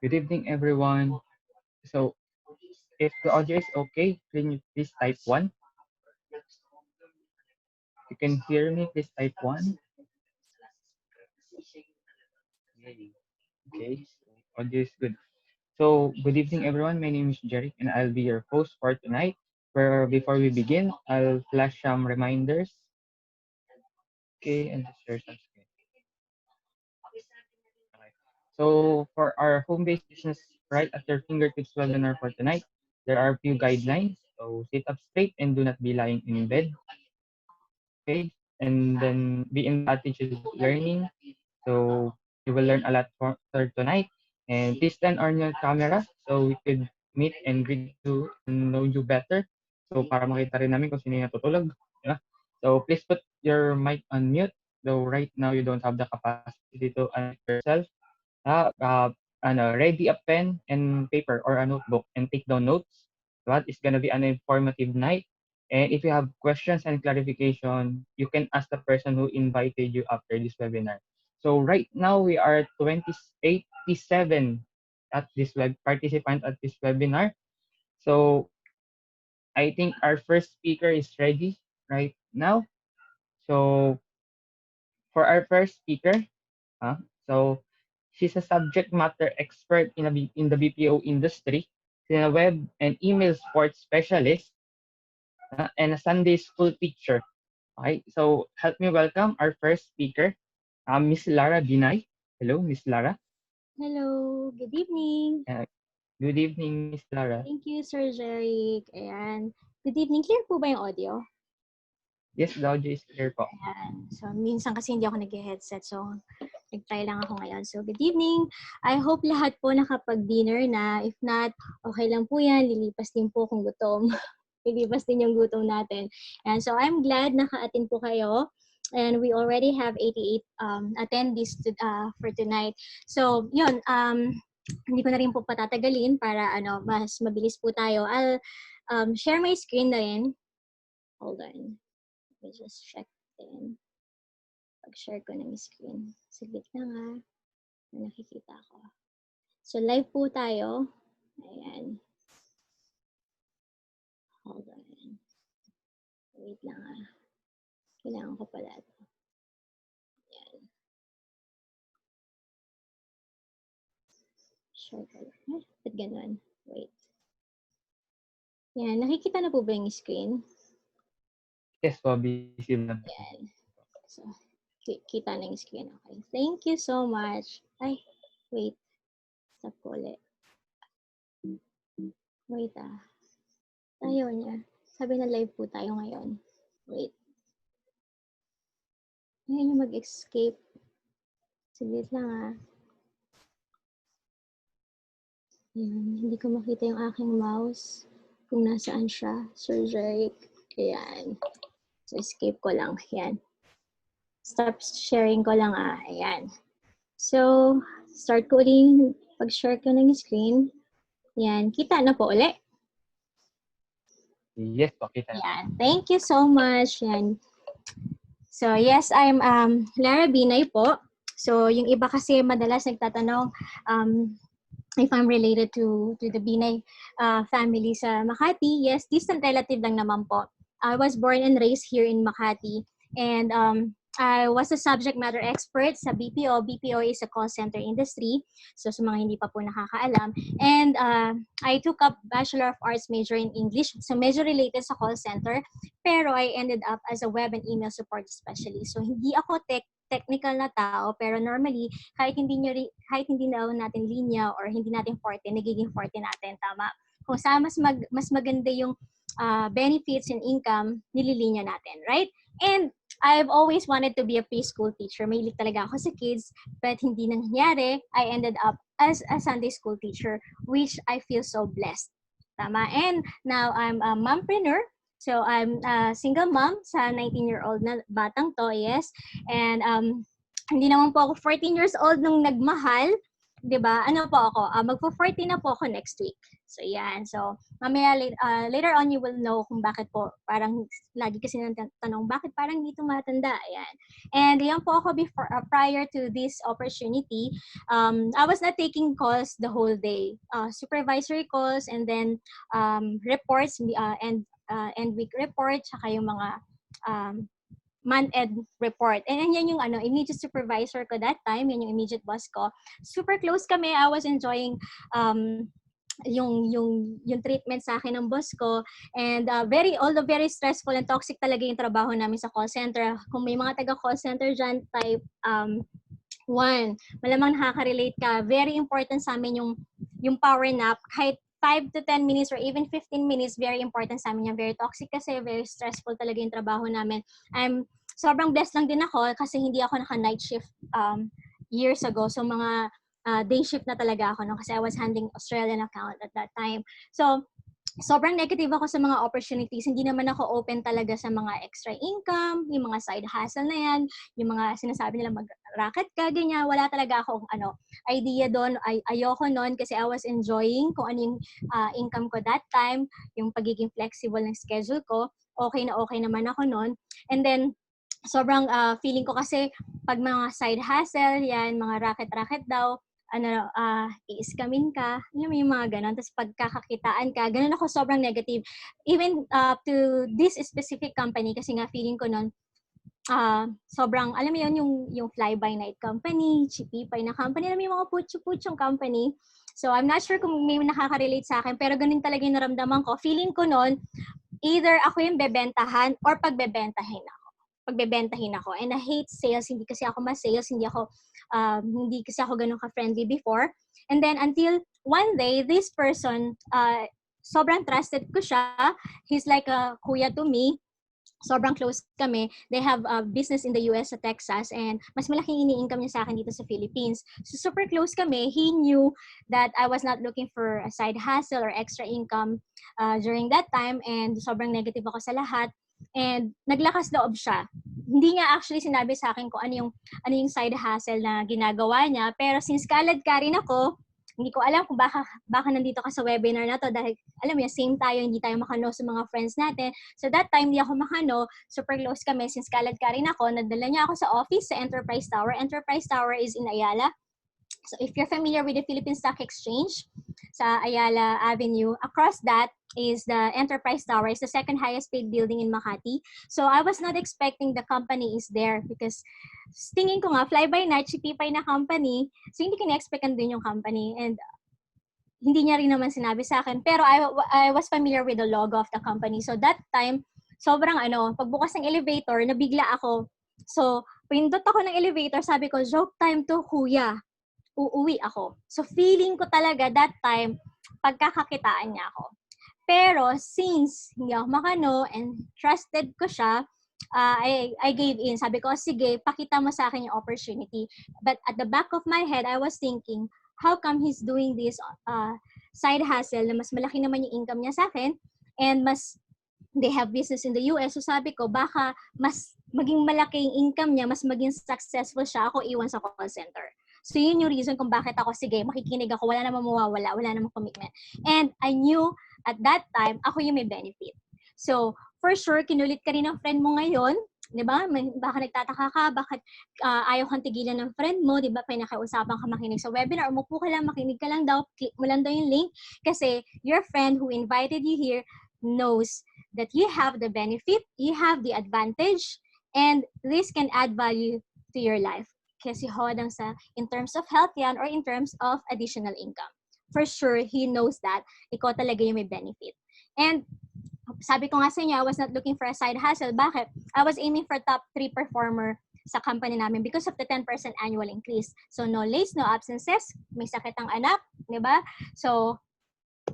Good evening, everyone. So, if the audio is okay, can you please type one? You can hear me, please type one. Okay, audio is good. So, good evening, everyone. My name is Jeric, and I'll be your host for tonight. Where before we begin, I'll flash some reminders. Okay, and just share some screen. Okay. So, for our home-based business right at your fingertips webinar for tonight, there are a few guidelines. So, sit up straight and do not be lying in bed. Okay, and then be in the attitude of learning. So you will learn a lot for tonight. And please turn on your camera so we could meet and greet you and know you better. So para makita rin namin kung sino yung natutulog. Diba? So please put your mic on mute. Though right now you don't have the capacity to unmute yourself. Ready a pen and paper or a notebook and take down notes. What is gonna be an informative night. And if you have questions and clarification, you can ask the person who invited you after this webinar. So right now we are 87 at this web participant at this webinar. So I think our first speaker is ready right now. So for our first speaker, so she's a subject matter expert in the BPO industry. She's a web and email sports specialist and a Sunday school teacher. Okay, so help me welcome our first speaker, Miss Lara Binay. Hello, Miss Lara. Hello, good evening. Uh, Good evening, Miss Lara. Thank you, Sir Jeric. Ayan. Good evening. Clear po ba yung audio? Yes, the audio is clear po. Ayan. So, minsan kasi hindi ako nag-headset. So, nag-try lang ako ngayon. So, good evening. I hope lahat po nakapag-dinner na. If not, okay lang po yan. Lilipas din po kung gutom. Lilipas din yung gutom natin. And so, I'm glad naka-attend po kayo. And we already have 88 attendees for tonight. So, yun. Hindi ko na rin po patatagalin para mas mabilis po tayo. I'll share my screen na rin. Hold on. Let me just check din. Pag-share ko ng screen. Saglit lang ha. Nakikita ko. So, live po tayo. Ayan. Hold on. Wait lang ha. Kailangan ko pala ito. Ayan. Share ko lang. Ba't ganun? Wait. Yan. Nakikita na po ba yung screen? Yes po, visible. Yan. So, kita na yung screen. Okay. Thank you so much. Ay, wait. Stop ko ulit. Wait Ayaw niya. Sabi na live po tayo ngayon. Wait. Ayaw niya mag-escape. Saglit lang Ayan. Hindi ko makita yung aking mouse. Kung nasaan siya. Sir Jeric. Ayan. So, escape ko lang. Ayan. Stop sharing ko lang Ayan. So, start ko ulit pag-share ko ng screen. Yan. Kita na po ulit. Yes po, kita na. Yan. Thank you so much. Yan. So, yes, I'm Lara Binay po. So, yung iba kasi madalas nagtatanong if I'm related to the Binay family sa Makati. Yes, distant relative lang naman po. I was born and raised here in Makati. And I was a subject matter expert sa BPO. BPO is a call center industry. So, sa mga hindi pa po nakakaalam. And I took up Bachelor of Arts major in English. So, medyo related sa call center. Pero I ended up as a web and email support specialist. So, hindi ako technical na tao, pero normally, kahit hindi na natin linya or hindi natin forte, nagiging forte natin, tama? Kung saan mas maganda yung benefits and income, nililinya natin, right? And I've always wanted to be a preschool teacher. Mahilig talaga ako sa kids, but hindi nangyari. I ended up as a Sunday school teacher, which I feel so blessed. Tama? And now I'm a mompreneur. So I'm a single mom sa 19-year-old na batang to, yes. And hindi naman po ako 14 years old nung nagmahal. 'di ba? Ano po ako, magfo-40 na po ako next week. So yan. So mamaya later on you will know kung bakit po parang lagi kasi nang tanong bakit parang hindi tumatanda. Ayan. And yan po ako before prior to this opportunity, I was not taking calls the whole day. Supervisory calls and then reports and week report saka yung mga um, month-end report. And yan yung immediate supervisor ko that time, yan yung immediate boss ko. Super close kami. I was enjoying yung treatment sa akin ng boss ko, and although very stressful and toxic talaga yung trabaho namin sa call center. Kung may mga taga call center dyan, type 1, malamang nakaka-relate ka. Very important sa amin yung power nap. Kahit 5 to 10 minutes or even 15 minutes, very important sa amin yan. Very toxic kasi, very stressful talaga yung trabaho namin. Sobrang blessed lang din ako kasi hindi ako naka-night shift years ago. So, mga day shift na talaga ako, no? Kasi I was handling Australian account at that time. So, sobrang negative ako sa mga opportunities. Hindi naman ako open talaga sa mga extra income, yung mga side hustle na yan, yung mga sinasabi nila mag-racket ka, ganyan. Wala talaga akong idea doon. Ayoko noon kasi I was enjoying kung ano yung income ko that time, yung pagiging flexible ng schedule ko. Okay na okay naman ako noon. And then, sobrang feeling ko kasi pag mga side hustle, yan, mga racket-racket daw, i-scamin ka, yung mga ganon. Tapos pagkakakitaan ka, ganon ako sobrang negative. Even to this specific company, kasi nga feeling ko nun, sobrang, alam mo yun, yung fly-by-night company, chipipay na company, alam mo yung mga putyo-putyong company. So, I'm not sure kung may nakaka-relate sa akin, pero ganun talaga yung naramdaman ko. Feeling ko nun, either ako yung bebentahan or pagbebentahin ako. And I hate sales. Hindi kasi ako mas-sales. Hindi kasi ako ganun ka-friendly before. And then until one day, this person, sobrang trusted ko siya. He's like a kuya to me. Sobrang close kami. They have a business in the US sa Texas, and mas malaking ini-income niya sa akin dito sa Philippines. So super close kami. He knew that I was not looking for a side hustle or extra income during that time, and sobrang negative ako sa lahat. And naglakas loob siya. Hindi niya actually sinabi sa akin kung ano yung side hustle na ginagawa niya, pero since kalad ka rin ako, hindi ko alam kung baka nandito ka sa webinar na to dahil alam mo, same tayo, hindi tayo makano sa mga friends natin. So that time, hindi ako makano, super close kami. Since kalad ka rin ako, nadala niya ako sa office sa Enterprise Tower. Enterprise Tower is in Ayala. So if you're familiar with the Philippine Stock Exchange sa Ayala Avenue, across that is the Enterprise Tower. It's the second highest paid building in Makati. So I was not expecting the company is there because tingin ko nga, fly-by-night, chipipay na company. So hindi ko na-expect din yung company. And hindi niya rin naman sinabi sa akin. Pero I was familiar with the logo of the company. So that time, sobrang pagbukas ng elevator, nabigla ako. So, pindot ako ng elevator, sabi ko, joke time to, kuya. Uuwi ako. So, feeling ko talaga that time, pagkakakitaan niya ako. Pero, since hindi ako makano and trusted ko siya, I gave in. Sabi ko, sige, pakita mo sa akin yung opportunity. But at the back of my head, I was thinking, how come he's doing this side hustle na mas malaki naman yung income niya sa akin and they have business in the US. So sabi ko, baka mas maging malaki yung income niya, mas maging successful siya, ako iwan sa call center. So yun yung reason kung bakit ako, sige, makikinig ako, wala namang mawawala, wala namang commitment. And I knew at that time, ako yung may benefit. So, for sure, kinulit ka rin ng friend mo ngayon, di ba? Baka nagtataka ka, bakit ayaw kang tigilan ng friend mo, di ba? Pinakausapan ka makinig sa webinar, umupo ka lang, makinig ka lang daw, click mo lang daw yung link, kasi your friend who invited you here knows that you have the benefit, you have the advantage, and this can add value to your life. Kasi hodang sa, in terms of health yan, or in terms of additional income. For sure, he knows that ikaw talaga yung may benefit. And sabi ko nga sa inyo, I was not looking for a side hustle. Bakit? I was aiming for top 3 performer sa company namin because of the 10% annual increase. So, no lays, no absences, may sakit ang anak, di ba? So,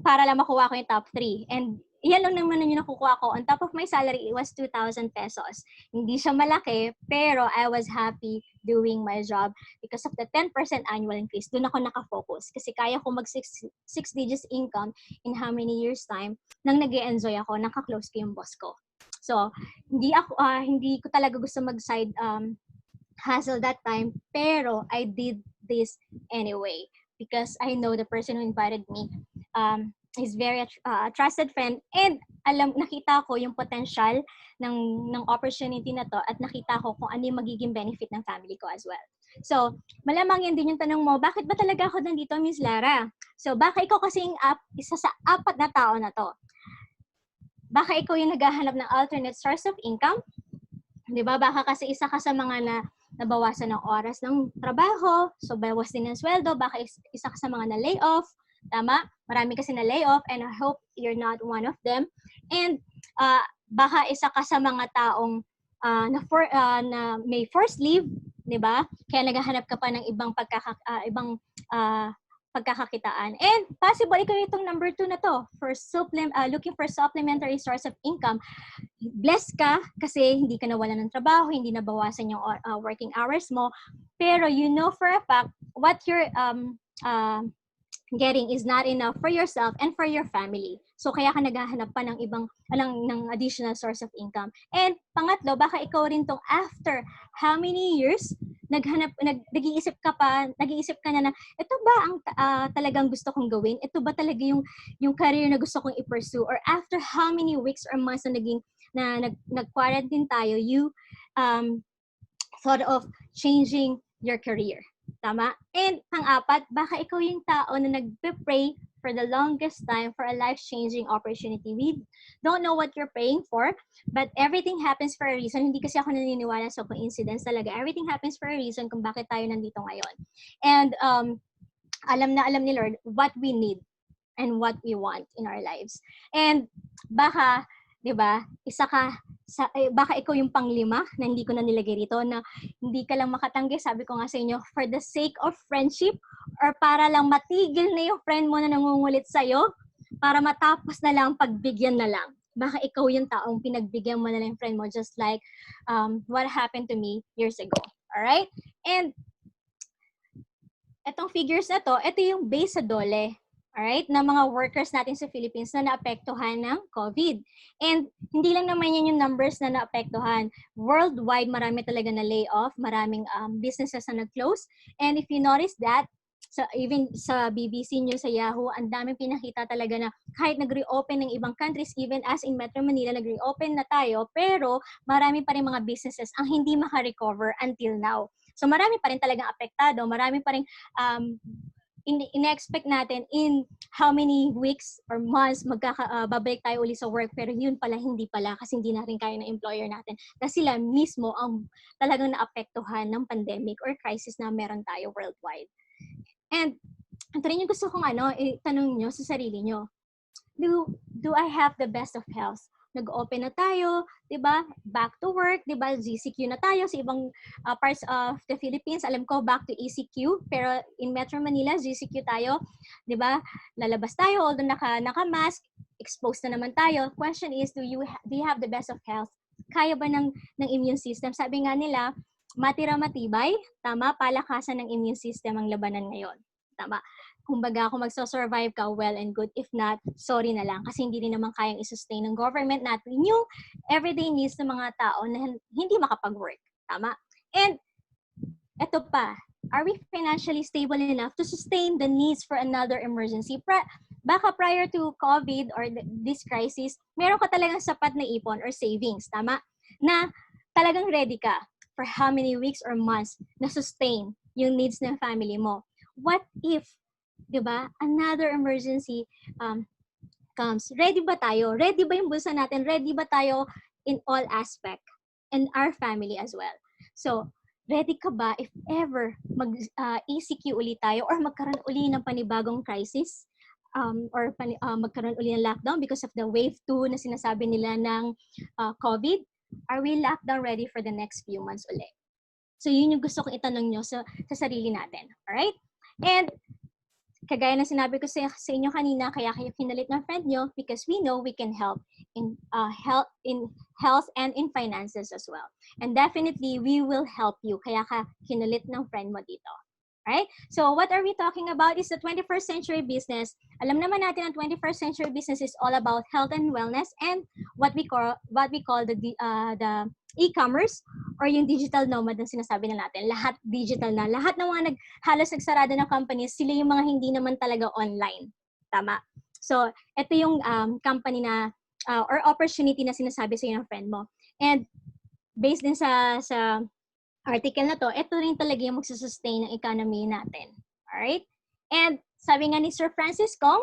para lang makuha ko yung top 3. And yan lang naman yung nakukuha ko. On top of my salary, it was 2,000 pesos. Hindi siya malaki, pero I was happy doing my job because of the 10% annual increase. Doon ako nakafocus. Kasi kaya ko mag 6 digits income in how many years time nang nag-e-enjoy ako, nakaklose ko yung boss ko. So, hindi ko talaga gusto mag-side hustle that time, pero I did this anyway. because I know the person who invited me is very trusted friend, and nakita ko yung potential ng opportunity na to, at nakita ko kung ano yung magiging benefit ng family ko as well. So, malamang yan din yung tanong mo, bakit ba talaga ako nandito, Miss Lara? So, baka ikaw kasing isa sa apat na tao na to. Baka ikaw yung naghahanap ng alternate source of income. Di ba? Baka kasi isa ka sa mga nabawasan ng oras ng trabaho, so bawas din ng sweldo, baka isa ka sa mga na-layoff. Tama? Marami kasi na-layoff, and I hope you're not one of them. And baka isa ka sa mga taong na may forced leave, di ba? Kaya naghahanap ka pa ng ibang pagkakakitaan. And possible ikaw itong number 2 na to, for looking for supplementary source of income. Blessed ka kasi hindi ka nawalan ng trabaho, hindi nabawasan yung working hours mo, pero you know for a fact what you're getting is not enough for yourself and for your family. So kaya ka naghahanap pa ng ng additional source of income. And pangatlo, baka ikaw rin tong after how many years nag-iisip ka na ito ba ang talagang gusto kong gawin? Ito ba talaga yung career na gusto kong i-pursue? Or after how many weeks or months na nag-quarantine tayo, you thought of changing your career. Tama? And pang-apat, baka ikaw yung tao na nagpe-pray for the longest time for a life-changing opportunity. We don't know what you're praying for, but everything happens for a reason. Hindi kasi ako naniniwala sa coincidence talaga. Everything happens for a reason kung bakit tayo nandito ngayon. And alam ni Lord what we need and what we want in our lives. And baka, di ba, baka ikaw yung panglima na hindi ko na nilagay rito, na hindi ka lang makatanggi, sabi ko nga sa inyo, for the sake of friendship, or para lang matigil na yung friend mo na nangungulit sa'yo, para matapos na lang, pagbigyan na lang. Baka ikaw yung taong pinagbigyan mo na lang yung friend mo, just like what happened to me years ago. Alright? And etong figures na to, ito yung base sa DOLE. Alright, ng mga workers natin sa Philippines na naapektuhan ng COVID. And hindi lang naman yan yung numbers na naapektuhan. Worldwide, marami talaga na layoff, maraming businesses na nag-close. And if you notice that, even sa BBC News, sa Yahoo, ang daming pinakita talaga na kahit nag-reopen ng ibang countries, even as in Metro Manila, nag-reopen na tayo, pero marami pa rin mga businesses ang hindi maka-recover until now. So marami pa rin talagang apektado, marami pa rin in-expect natin in how many weeks or months babalik tayo uli sa work, pero yun pala hindi pala kasi hindi natin kaya ng employer natin kasi sila mismo ang talagang naapektuhan ng pandemic or crisis na meron tayo worldwide. And ito rin yung gusto kong itanong nyo sa sarili nyo. Do I have the best of health? Nag-open na tayo, 'di ba? Back to work, 'di ba? GCQ na tayo sa ibang parts of the Philippines. Alam ko back to ECQ, pero in Metro Manila GCQ tayo, 'di ba? Lalabas tayo although naka-mask, exposed na naman tayo. Question is, do you have the best of health? Kaya ba ng immune system? Sabi nga nila, matira matibay, tama, palakasan ng immune system ang labanan ngayon. Tama. Kumbaga, kung magso-survive ka, well and good. If not, sorry na lang. Kasi hindi rin naman kayang i-sustain ng government natin yung everyday needs ng mga tao na hindi makapag-work. Tama? And, eto pa, are we financially stable enough to sustain the needs for another emergency? Baka prior to COVID or this crisis, meron ka talagang sapat na ipon or savings, tama? Na talagang ready ka for how many weeks or months na sustain yung needs ng family mo. What if, di ba, another emergency comes? Ready ba tayo? Ready ba yung bulsa natin? Ready ba tayo in all aspect? And our family as well. So, ready ka ba if ever mag-ECQ uli tayo or magkaroon uli ng panibagong crisis? Or magkaroon uli ng lockdown because of the wave 2 na sinasabi nila ng COVID? Are we lockdown ready for the next few months uli? So, yun yung gusto kong itanong nyo sa sarili natin. Alright? And, kagaya ng sinabi ko sa inyo kanina, kaya kayo kinalit ng friend nyo because we know we can help in health and in finances as well. And definitely, we will help you. Kaya ka kinalit ng friend mo dito. Alright? So, what are we talking about is the 21st century business. Alam naman natin ang 21st century business is all about health and wellness and what we call the e-commerce or yung digital nomad na sinasabi na natin. Lahat digital na. Lahat ng mga halos nagsarado na companies, sila yung mga hindi naman talaga online. Tama? So, ito yung company na or opportunity na sinasabi sa ng friend mo. And based din sa article na to, ito rin talaga yung magsusustain ng economy natin. Alright? And sabi nga ni Sir Francis Kong,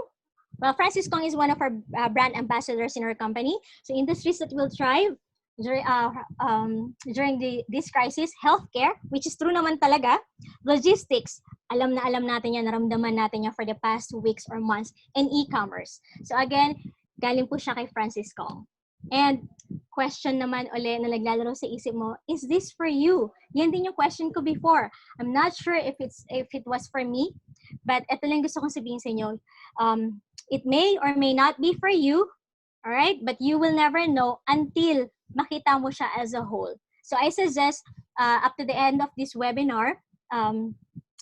well, Francis Kong is one of our brand ambassadors in our company. So industries that will thrive during this crisis, healthcare, which is true naman talaga, logistics, alam natin yan, naramdaman natin yan for the past weeks or months, and e-commerce. So again, galing po siya kay Francis Kong. And question naman ulit na naglalaro sa isip mo, is this for you? Yan din yung question ko before. I'm not sure if it was for me, but ito lang gusto kong sabihin sa inyo. It may or may not be for you, all right? But you will never know until makita mo siya as a whole. So I suggest up to the end of this webinar,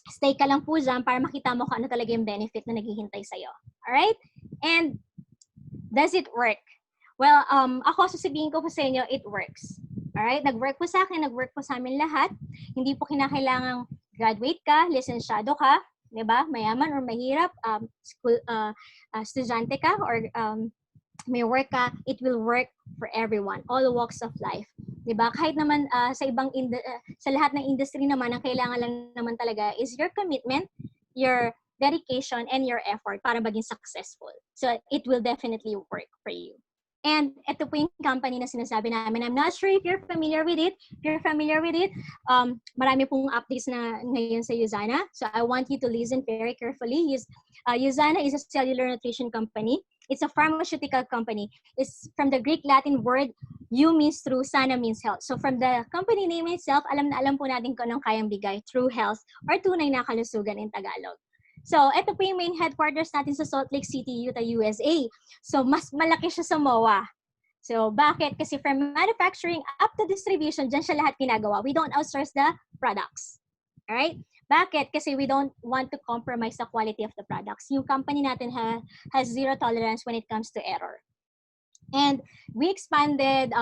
stay ka lang po dyan para makita mo kung ano talaga yung benefit na naghihintay sa'yo. All right? And does it work? Well, ako sasabihin ko po sa inyo, it works. Alright? Nag-work po sa akin, nag-work po sa amin lahat. Hindi po kinakailangang graduate ka, lisensyado ka, di ba? Mayaman or mahirap, estudyante ka, or may work ka, it will work for everyone, all walks of life. Di ba? Kahit naman sa lahat ng industry naman, ang kailangan lang naman talaga is your commitment, your dedication, and your effort para maging successful. So, it will definitely work for you. And ito po yung company na sinasabi namin. I'm not sure if you're familiar with it. If you're familiar with it, marami pong updates na ngayon sa Usana. So I want you to listen very carefully. Usana is a cellular nutrition company. It's a pharmaceutical company. It's from the Greek Latin word, you means through, sana means health. So from the company name itself, alam na alam po natin kung anong kayang bigay, true health or tunay na kalusugan in Tagalog. So, ito po yung main headquarters natin sa Salt Lake City, Utah, USA. So, mas malaki siya sa MOA. So, bakit? Kasi from manufacturing up to distribution, dyan siya lahat ginagawa. We don't outsource the products. Alright? Bakit? Kasi we don't want to compromise the quality of the products. Yung company natin has zero tolerance when it comes to error. And we expanded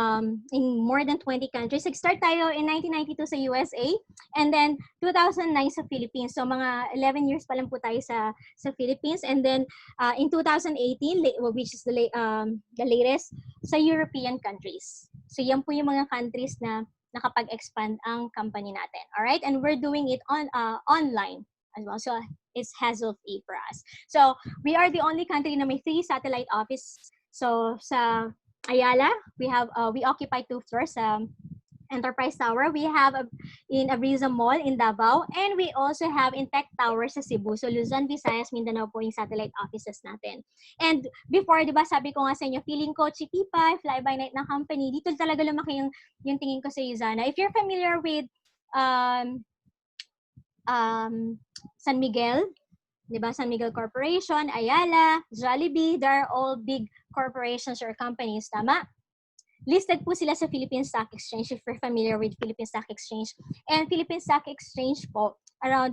in more than 20 countries. Nag-start tayo in 1992 sa USA and then 2009 sa Philippines. So mga 11 years pa lang po tayo sa Philippines. And then in 2018, which is the latest, sa European countries. So yan po yung mga countries na nakapag-expand ang company natin. Alright? And we're doing it online as well. So it's hassle-free for us. So we are the only country na may 3 satellite office. So sa Ayala, we occupy 2 floors sa Enterprise Tower. We have in Abriza Mall in Davao, and we also have in Tech Tower sa Cebu. So Luzon, Visayas, Mindanao po yung satellite offices natin. And before, di ba, sabi ko nga sa inyo, feeling ko chikipa, fly-by-night na company. Dito talaga lumaki yung tingin ko sa Usana. If you're familiar with San Miguel, diba? San Miguel Corporation, Ayala, Jollibee, they're all big corporations or companies, tama? Listed po sila sa Philippine Stock Exchange if you're familiar with Philippine Stock Exchange. And Philippine Stock Exchange po,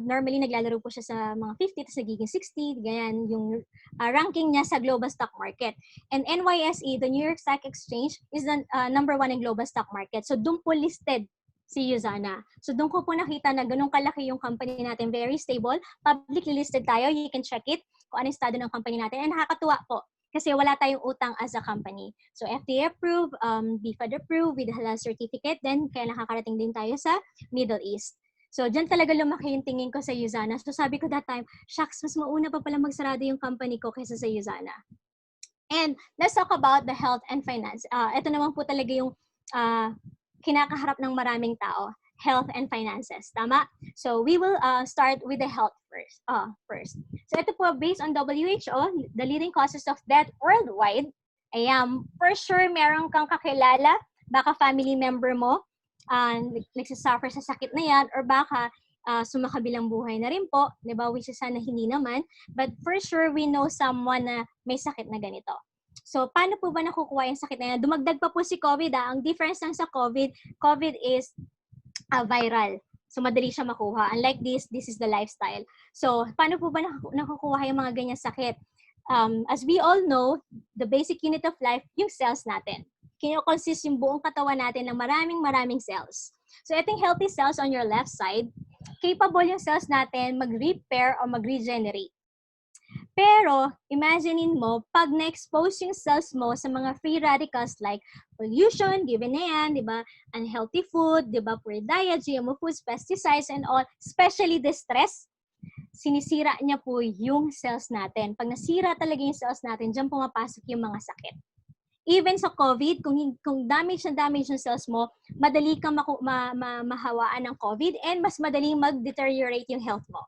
normally naglalaro po siya sa mga 50 to nagiging 60, ganyan yung ranking niya sa global stock market. And NYSE, the New York Stock Exchange, is the number 1 in global stock market. So doon po listed si Usana. So doon ko po nakita na ganun kalaki yung company natin, very stable, publicly listed tayo, you can check it kung ano yung estado ng company natin, and nakakatuwa po kasi wala tayong utang as a company. So FDA approved, BFAD approved with halal certificate, then kaya nakakarating din tayo sa Middle East. So dyan talaga lumaki yung tingin ko sa Usana. So sabi ko that time, shucks, mas mauna pa pala magsarado yung company ko kaysa sa Usana. And let's talk about the health and finance. Ito naman po talaga yung kinakaharap ng maraming tao, health and finances. Tama? So we will start with the health first. So ito po, based on WHO, the leading causes of death worldwide, for sure meron kang kakilala, baka family member mo, nagsasuffer sa sakit na yan, or baka sumakabilang buhay na rin po, di ba? Which is sana hindi naman. But for sure, we know someone na may sakit na ganito. So, paano po ba nakukuha yung sakit na yan? Dumagdag pa po si COVID. Ang difference lang sa COVID is viral. So, madali siya makuha. Unlike this is the lifestyle. So, paano po ba nakukuha yung mga ganyan sakit? As we all know, the basic unit of life, yung cells natin. Kino-consist yung buong katawan natin ng maraming cells. So, itong healthy cells on your left side, capable yung cells natin mag-repair o mag-regenerate. Pero, imaginein mo, pag na-expose yung cells mo sa mga free radicals like pollution, given na yan, di ba? Unhealthy food, di ba? Poor diet, GMO foods, pesticides, and all, especially the stress, sinisira niya po yung cells natin. Pag nasira talaga yung cells natin, dyan pumapasok yung mga sakit. Even sa COVID, kung damage yung cells mo, madali kang mahawaan ng COVID and mas madaling mag-deteriorate yung health mo.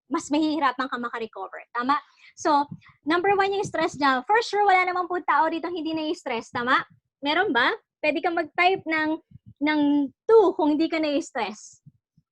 Mas mahihirapan ka makarecover. Tama? So, number 1 yung stress niya. For sure, wala namang po tao dito hindi na-stress. Tama? Meron ba? Pwede kang mag-type ng 2 kung hindi ka na-stress.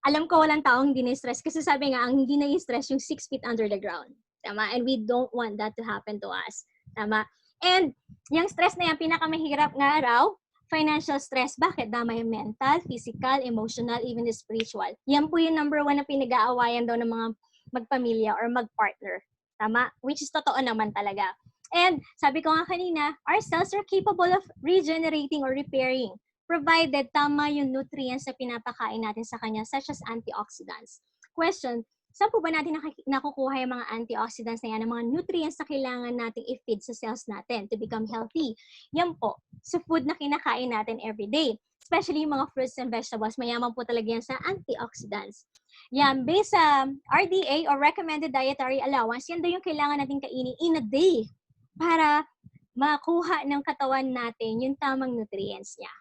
Alam ko walang taong hindi na-stress kasi sabi nga, ang hindi na-stress yung 6 feet under the ground. Tama? And we don't want that to happen to us. Tama? And yung stress na yan, pinakamahirap nga raw, financial stress. Bakit? Dama yung mental, physical, emotional, even the spiritual. Yan po yung number 1 na pinag-aawayan daw ng mga magpamilya or magpartner. Tama? Which is totoo naman talaga. And sabi ko nga kanina, our cells are capable of regenerating or repairing provided tama yung nutrients na pinapakain natin sa kanya such as antioxidants. Question, saan po ba natin nakukuha yung mga antioxidants na yan, ang mga nutrients na kailangan nating i-feed sa cells natin to become healthy? Yan po, sa food na kinakain natin everyday. Especially yung mga fruits and vegetables, mayaman po talaga yan sa antioxidants. Yan, based sa RDA or Recommended Dietary Allowance, yan daw yung kailangan natin kainin in a day para makuha ng katawan natin yung tamang nutrients niya.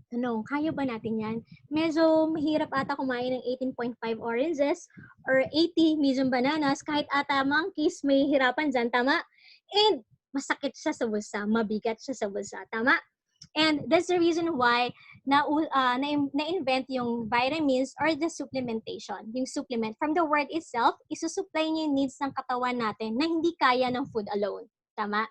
Ano, kaya ba natin yan? Medyo mahirap ata kumain ng 18.5 oranges or 80 medium bananas kahit ata monkeys may hirapan dyan, tama? And masakit siya sa bulsa, mabigat siya sa bulsa, tama? And that's the reason why na-invent yung vitamins or the supplementation. Yung supplement, from the word itself, isusupply niya yung needs ng katawan natin na hindi kaya ng food alone. Tama?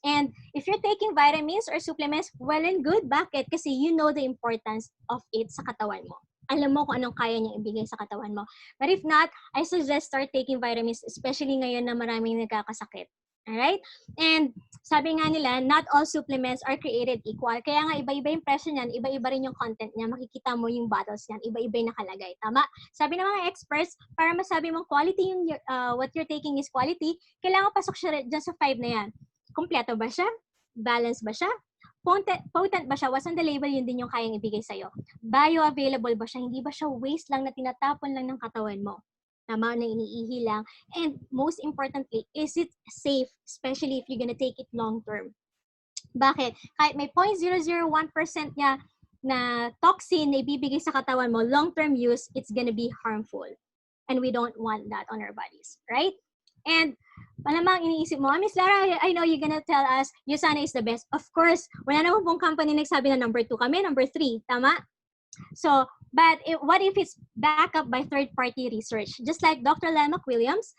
And if you're taking vitamins or supplements, well and good. Bakit? Kasi you know the importance of it sa katawan mo. Alam mo kung anong kaya niyang ibigay sa katawan mo. But if not, I suggest start taking vitamins, especially ngayon na maraming nagkakasakit. Alright? And sabi nga nila, not all supplements are created equal. Kaya nga iba-iba yung presyo niyan, iba-iba rin yung content niya. Makikita mo yung bottles niyan, iba-iba yung nakalagay. Tama? Sabi ng mga experts, para masabi mong quality yung what you're taking is quality, kailangan pasok siya dyan sa 5 na yan. Kompleto ba siya? Balance ba siya? Potent ba siya? What's on the label, yun din yung kayang ibigay sa'yo. Bioavailable ba siya? Hindi ba siya waste lang na tinatapon lang ng katawan mo? Tama, na iniihi lang. And most importantly, is it safe? Especially if you're gonna take it long term. Bakit? Kahit may 0.001% niya na toxin na ibibigay sa katawan mo, long-term use, it's gonna be harmful. And we don't want that on our bodies. Right? And malamang iniisip mo, Miss Lara, I know you're gonna tell us, Usana is the best. Of course, wala naman pong company nagsabi na number 2 kami, number 3. Tama? So, but what if it's backed up by third-party research? Just like Dr. Len McWilliams,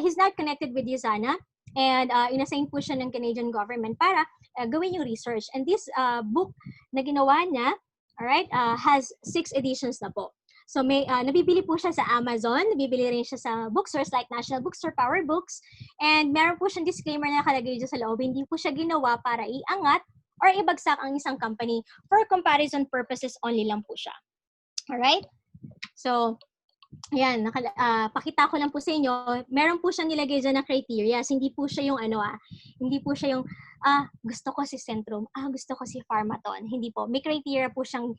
he's not connected with Usana, and inassign po siya ng Canadian government para gawin yung research. And this book na ginawa niya, alright, has 6 editions na po. So may nabibili po siya sa Amazon, nabibili rin siya sa bookstores like National Bookstore, Power Books, and meron po siyang disclaimer na nakalagay dyan sa loob, hindi po siya ginawa para iangat or ibagsak ang isang company. For comparison purposes only lang po siya. Alright? So, ayan, pakita ko lang po sa inyo, meron po siyang nilagay dyan na criteria. Hindi po siya yung hindi po siya yung, gusto ko si Centrum, gusto ko si Pharmaton. Hindi po. May criteria po siyang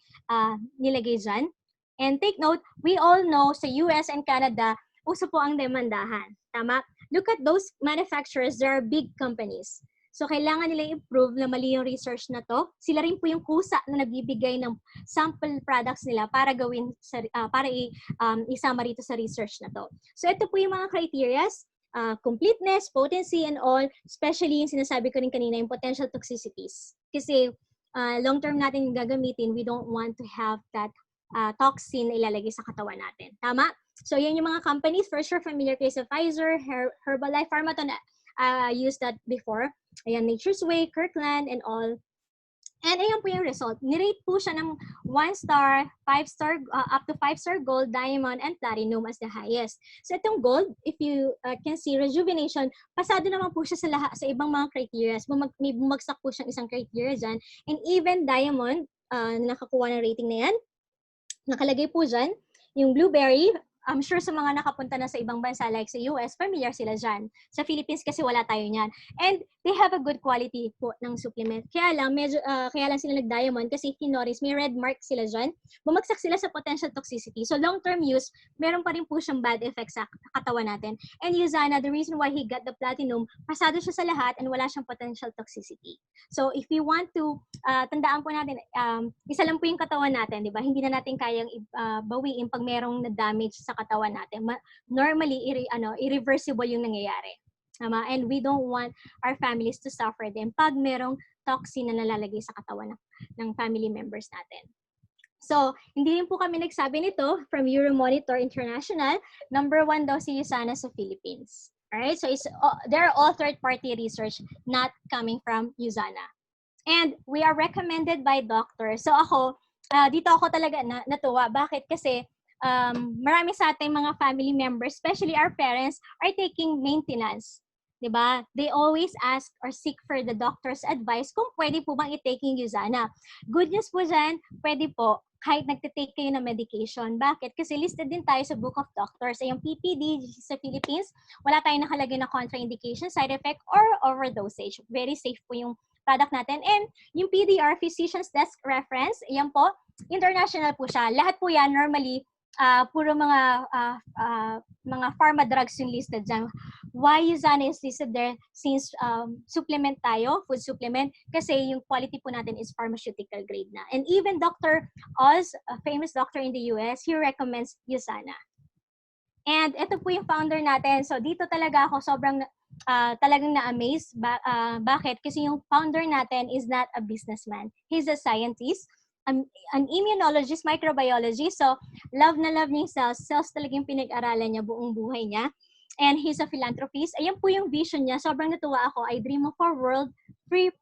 nilagay dyan. And take note, we all know sa US and Canada, uso po ang demandahan. Tama? Look at those manufacturers, they are big companies. So, kailangan nila improve na mali yung research na to. Sila rin po yung kusa na nagbibigay ng sample products nila para gawin, para isama rito sa research na to. So, ito po yung mga criterias, completeness, potency, and all, especially yung sinasabi ko rin kanina, yung potential toxicities. Kasi, long-term natin gagamitin, we don't want to have that toxin na ilalagay sa katawan natin. Tama? So, yan yung mga companies. For sure, familiar kayo sa Pfizer, Herbalife, Pharmaton, used that before. Ayan, Nature's Way, Kirkland, and all. And ayan po yung result. Nirate po siya ng 1 star, 5 star, up to 5 star gold, diamond, and platinum as the highest. So itong gold, if you can see, rejuvenation, pasado naman po siya sa lahat, sa ibang mga criteria. May bumagsak po siyang isang criteria dyan. And even diamond, nakakuha ng rating na yan, nakalagay po dyan, yung blueberry, I'm sure sa mga nakapunta na sa ibang bansa like sa US, familiar sila dyan. Sa Philippines kasi wala tayo niyan. And they have a good quality po ng supplement. Kaya lang, kaya lang sila nag-diamond kasi if you notice, may red mark sila dyan. Bumagsak sila sa potential toxicity. So long-term use, meron pa rin po siyang bad effects sa katawan natin. And Usana, the reason why he got the platinum, pasado siya sa lahat and wala siyang potential toxicity. So if you want to, tandaan po natin, isa lang po yung katawan natin, di ba? Hindi na natin kayang bawiin pag merong na-damage sa katawan natin. Normally, irreversible yung nangyayari. Tama? And we don't want our families to suffer din pag merong toxin na nalalagay sa katawan ng family members natin. So, hindi rin po kami nagsabi nito from Euromonitor International. Number 1 daw si Usana sa Philippines. Alright? So, they're all third-party research not coming from Usana. And we are recommended by doctors. So ako, dito ako talaga natuwa. Bakit? Kasi marami sa ating mga family members, especially our parents, are taking maintenance. Diba? They always ask or seek for the doctor's advice kung pwede po bang i-taking Usana. Good news po dyan, pwede po kahit nagtitake kayo ng medication. Bakit? Kasi listed din tayo sa Book of Doctors. Ay yung PPD sa Philippines, wala tayong nakalagay na contraindication, side effect, or overdosage. Very safe po yung product natin. And yung PDR, Physician's Desk Reference, yan po, international po siya. Lahat po yan, normally, puro mga pharma drugs yung listed dyan. Why Usana is listed there? Since supplement tayo, food supplement, kasi yung quality po natin is pharmaceutical grade na. And even Dr. Oz, a famous doctor in the US, he recommends Usana. And ito po yung founder natin. So dito talaga ako sobrang talagang na-amaze. Bakit? Kasi yung founder natin is not a businessman. He's a scientist, an immunologist, microbiologist. So love na love niya yung cells. Cells talaga yung pinag-aralan niya buong buhay niya. And he's a philanthropist. Ayan po yung vision niya. Sobrang natuwa ako. I dream of a world free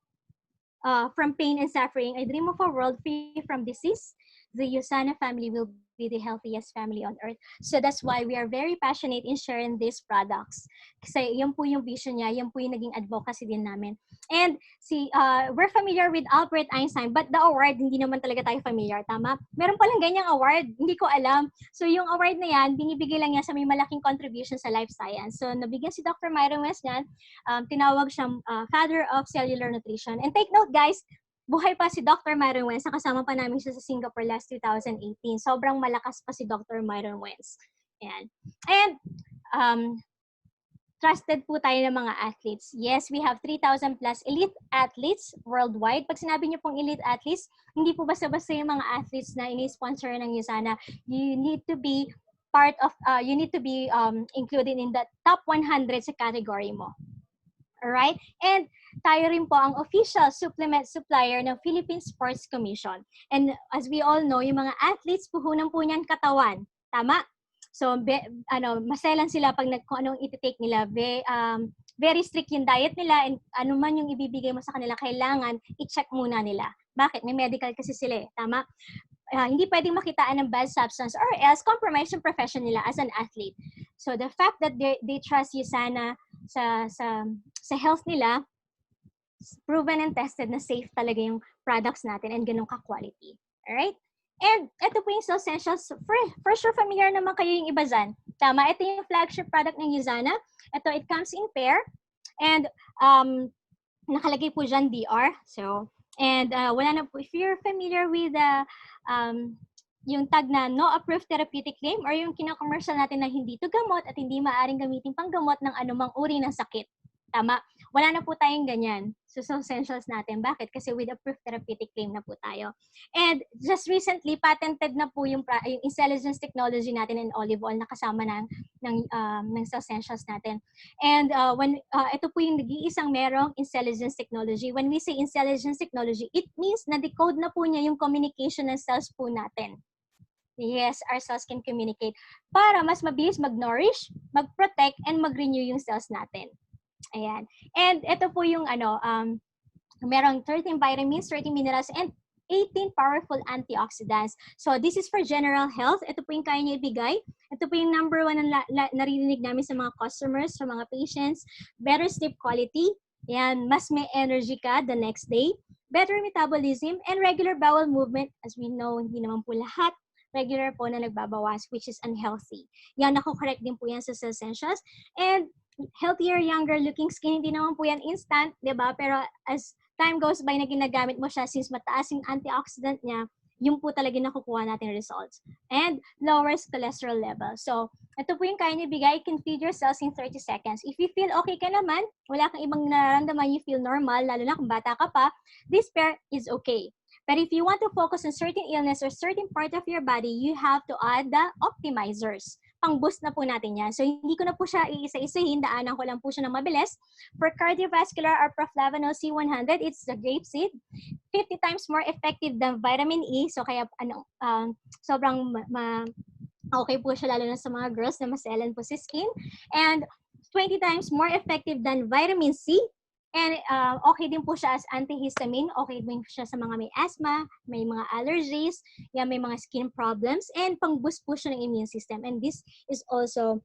from pain and suffering. I dream of a world free from disease. The Usana family will be the healthiest family on earth. So that's why we are very passionate in sharing these products. Kasi yan po yung vision niya, yan po yung naging advocacy din namin. And we're familiar with Albert Einstein, but the award, hindi naman talaga tayo familiar, tama? Meron palang ganyang award, hindi ko alam. So yung award na yan, binibigay lang niya sa may malaking contribution sa life science. So nabigyan si Dr. Myron West yan, tinawag siyang father of cellular nutrition. And take note guys, buhay pa si Dr. Myron Wentz. Nakasama pa namin siya sa Singapore last 2018. Sobrang malakas pa si Dr. Myron Wentz. Ayan. And trusted po tayo ng mga athletes. Yes, we have 3,000 plus elite athletes worldwide. Pag sinabi niyo pong elite athletes, hindi po basta-basta yung mga athletes na ini-sponsor ng Usana. You need to be included in the top 100 sa category mo. Alright? And tayo rin po ang official supplement supplier ng Philippine Sports Commission. And as we all know, yung mga athletes, puhunan po niyan katawan. Tama? So, maselan sila pag kung anong iti-take nila. Very strict yung diet nila and ano man yung ibibigay mo sa kanila, kailangan i-check muna nila. Bakit? May medical kasi sila eh. Tama? Hindi pwedeng makitaan ng bad substance or else compromise yung profession nila as an athlete. So, the fact that they trust Usana sa health nila, proven and tested na safe talaga yung products natin and ganun ka-quality. Alright? And ito po yung essentials. For sure, familiar naman kayo yung iba dyan. Tama, ito yung flagship product ng Usana. Ito, it comes in pair. And nakalagay po dyan DR. So, and wala na po, if you're familiar with yung tag na no approved therapeutic claim or yung kino-commercial natin na hindi to gamot at hindi maaaring gamitin panggamot ng anumang uri ng sakit. Tama? Wala na po tayong ganyan. So essentials natin. Bakit? Kasi with approved therapeutic claim na po tayo. And just recently, patented na po yung intelligence technology natin in olive oil na kasama ng essentials natin. And ito po yung nag-iisang merong intelligence technology. When we say intelligence technology, it means na-decode na po niya yung communication ng cells po natin. Yes, our cells can communicate para mas mabilis mag-nourish, mag-protect, and mag-renew yung cells natin. Ayan. And ito po yung Merong 13 vitamins, 13 minerals, and 18 powerful antioxidants. So this is for general health. Ito po yung kaya niya ibigay. Ito po yung number one na naririnig namin sa mga customers, sa mga patients. Better sleep quality. Yan, mas may energy ka the next day. Better metabolism and regular bowel movement. As we know, hindi naman po lahat regular po na nagbabawas, which is unhealthy. Yan, correct din po yan sa essentials. And healthier, younger looking skin, hindi naman po yan instant, di ba? Pero as time goes by na ginagamit mo siya, since mataas yung antioxidant niya, yung po talaga nakukuha natin results. And lowers cholesterol level. So, ito po yung kaya niya bigay. You can feed your cells in 30 seconds. If you feel okay ka naman, wala kang ibang nararamdaman, you feel normal, lalo na kung bata ka pa, this pair is okay. But if you want to focus on certain illness or certain part of your body, you have to add the optimizers. Pang-boost na po natin yan. So, hindi ko na po siya iisa-isahin. Daanan ko lang po siya ng mabilis. For cardiovascular or proflavonol C100, it's the grapeseed. 50 times more effective than vitamin E. So, kaya sobrang okay po siya lalo na sa mga girls na maselan po si skin. And 20 times more effective than vitamin C. And okay din po siya as antihistamine. Okay din siya sa mga may asthma, may mga allergies, may mga skin problems, and pang-boost po siya ng immune system. And this is also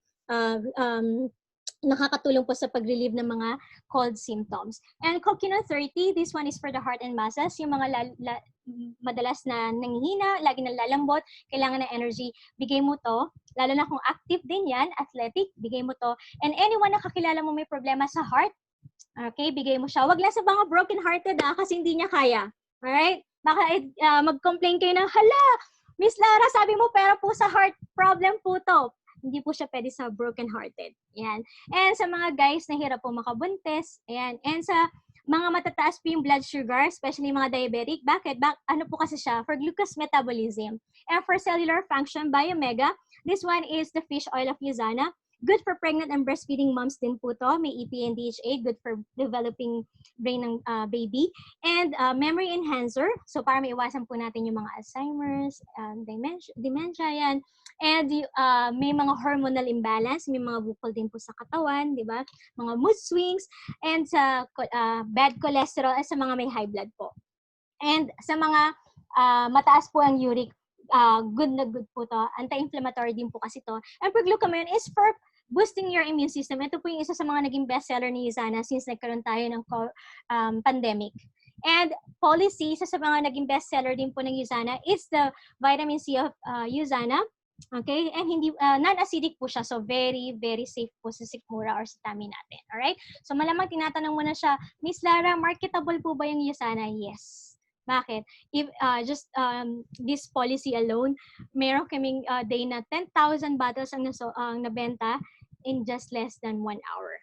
nakakatulong po sa pag-relieve ng mga cold symptoms. And Coquino 30, this one is for the heart and muscles. Yung mga madalas na nanghihina, lagi nalalambot, kailangan ng energy, bigay mo to. Lalo na kung active din yan, athletic, bigay mo to. And anyone na kakilala mo may problema sa heart, okay, bigay mo siya. Wag lang sa mga broken-hearted kasi hindi niya kaya. Alright? Baka mag-complain kayo ng, hala, Miss Lara, sabi mo pero po sa heart problem po to. Hindi po siya pwede sa broken-hearted. Yan. And sa mga guys na hirap po makabuntis, ayan. And sa mga matataas po yung blood sugar, especially mga diabetic. Bakit? Ano po kasi siya? For glucose metabolism. And for cellular function, Biomega, this one is the fish oil of Usana. Good for pregnant and breastfeeding moms din po to. May EPA and DHA, good for developing brain ng baby. And memory enhancer, so para maiwasan po natin yung mga Alzheimer's, dementia yan. And may mga hormonal imbalance, may mga bukol din po sa katawan, di ba? Mga mood swings, and sa bad cholesterol, at sa mga may high blood po. And sa mga mataas po ang uric, good na good po to. Anti-inflammatory din po kasi to. And glucosamine is for boosting your immune system. Ito po yung isa sa mga naging bestseller ni Usana since nagkaroon tayo ng pandemic. And policy, isa sa mga naging bestseller din po ng Usana is the vitamin C of Usana. Okay? And hindi non-acidic po siya. So, very, very safe po sa sikmura or sa tummy natin. Alright? So, malamang tinatanong mo na siya, Miss Lara, marketable po ba yung Usana? Yes. Bakit? If just this policy alone, meron kaming day na 10,000 bottles ang nabenta in just less than 1 hour.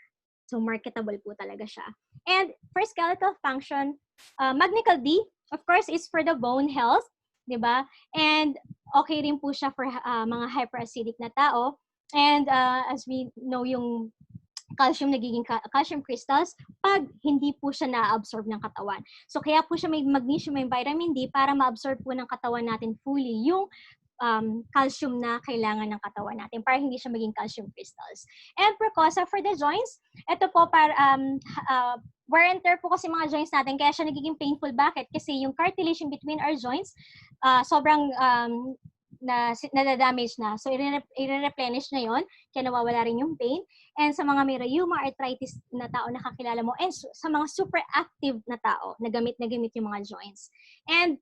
So, marketable po talaga siya. And for skeletal function, Magnical D, of course, is for the bone health, di ba? And okay rin po siya for mga hyperacidic na tao. And as we know, yung calcium, nagiging calcium crystals pag hindi po siya na-absorb ng katawan. So, kaya po siya may magnesium, may vitamin D para ma-absorb po ng katawan natin fully yung calcium na kailangan ng katawan natin para hindi siya maging calcium crystals. And Percosa for the joints, ito po para wear and tear po kasi mga joints natin, kaya siya nagiging painful. Bakit? Kasi yung cartilage in between our joints, sobrang na-damage na. So, i-replenish na yon, kaya nawawala rin yung pain. And sa mga may rheuma, arthritis na tao na kakilala mo, and sa mga super active na tao na gamit yung mga joints. And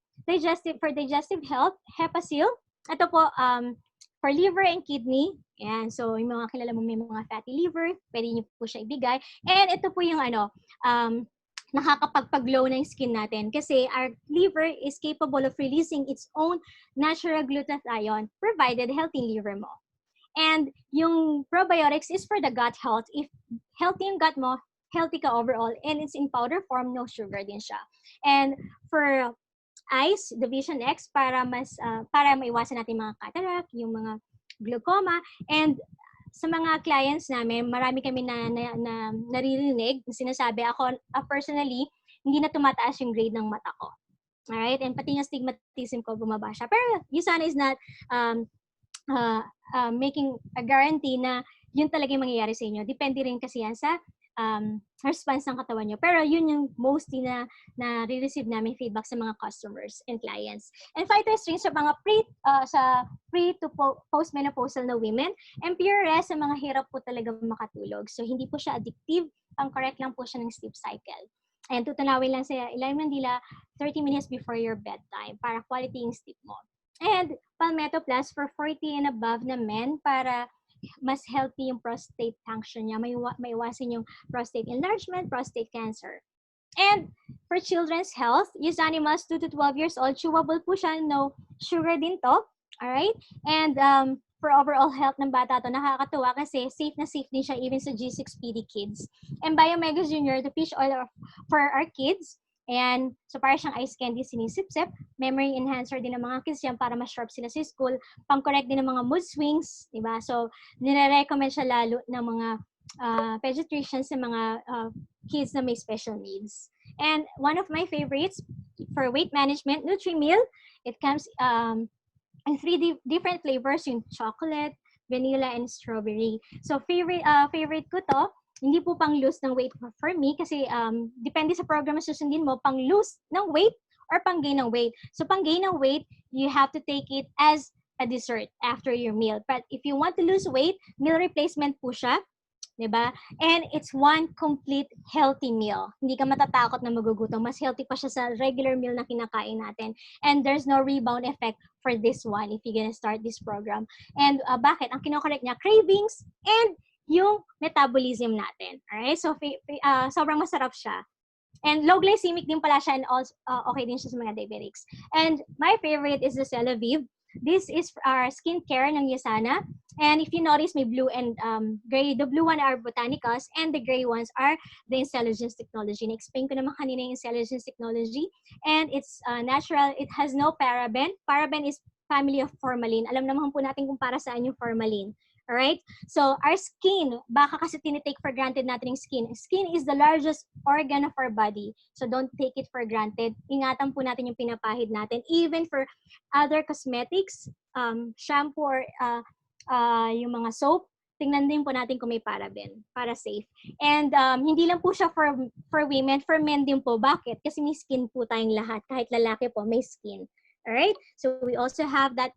for digestive health, Hepasil, ito po, for liver and kidney. Ayan, so yung mga kilala mo may mga fatty liver, pwede niyo po siya ibigay. And ito po yung nakakapagpag-glow ng skin natin kasi our liver is capable of releasing its own natural glutathione provided healthy liver mo. And yung probiotics is for the gut health. If healthy yung gut mo, healthy ka overall, and it's in powder form, no sugar din siya. And for eyes, the Vision X, para maiwasan natin mga cataract, yung mga glaucoma. And sa mga clients namin, marami kami na naririnig, sinasabi ako, personally, hindi na tumataas yung grade ng mata ko. Alright? And pati yung stigmatism ko, bumaba siya. Pero Usana is not making a guarantee na yun talaga yung mangyayari sa inyo. Depende rin kasi yan sa response ng katawan nyo. Pero yun yung mostly na re-receive namin feedback sa mga customers and clients. And phytoestrins sa mga pre to postmenopausal na women, and pure rest sa mga hirap po talaga makatulog. So hindi po siya addictive, pang-correct lang po siya ng sleep cycle. And tutunawin lang sa ilalim ng dila 30 minutes before your bedtime para quality yung sleep mo. And Palmetto Plus for 40 and above na men para mas healthy yung prostate function niya. May iwasin yung prostate enlargement, prostate cancer. And for children's health, use animals 2 to 12 years old. Chewable po siya, no sugar din to. Alright? And for overall health ng bata to, nakakatuwa kasi safe na safe din siya even sa G6PD kids. And Biomegas Junior, the fish oil for our kids. And so para siyang ice candy sinisip-sip. Memory enhancer din ng mga kids yan para mas sharp sila sa school. Pang-correct din ng mga mood swings. Diba? So nire-recommend siya lalo ng mga pediatricians sa mga kids na may special needs. And one of my favorites for weight management, Nutri-Meal. It comes in 3 different flavors, yung chocolate, vanilla, and strawberry. So favorite ko to. Hindi po pang lose ng weight for me kasi depende sa program na susundin mo, pang lose ng weight or pang gain ng weight. So pang gain ng weight, you have to take it as a dessert after your meal. But if you want to lose weight, meal replacement po siya. Diba? And it's one complete healthy meal. Hindi ka matatakot na magugutom. Mas healthy pa siya sa regular meal na kinakain natin. And there's no rebound effect for this one if you're gonna start this program. And bakit? Ang kinokorek niya, cravings and yung metabolism natin. Alright? So, sobrang masarap siya. And low glycemic din pala siya and also, okay din siya sa mga diabetics. And my favorite is the Celavive. This is our skincare ng Yasana. And if you notice, may blue and gray. The blue one are botanicals and the gray ones are the intelligence technology. Na-explain ko naman kanina yung intelligence technology. And it's natural. It has no paraben. Paraben is family of formalin. Alam naman po natin kung para saan yung formalin. Alright? So, our skin, baka kasi tinitake for granted natin yung skin. Skin is the largest organ of our body. So, don't take it for granted. Ingatan po natin yung pinapahid natin. Even for other cosmetics, shampoo or yung mga soap, tingnan din po natin kung may paraben para safe. And hindi lang po siya for women, for men din po. Bakit? Kasi may skin po tayong lahat. Kahit lalaki po, may skin. Alright? So, we also have that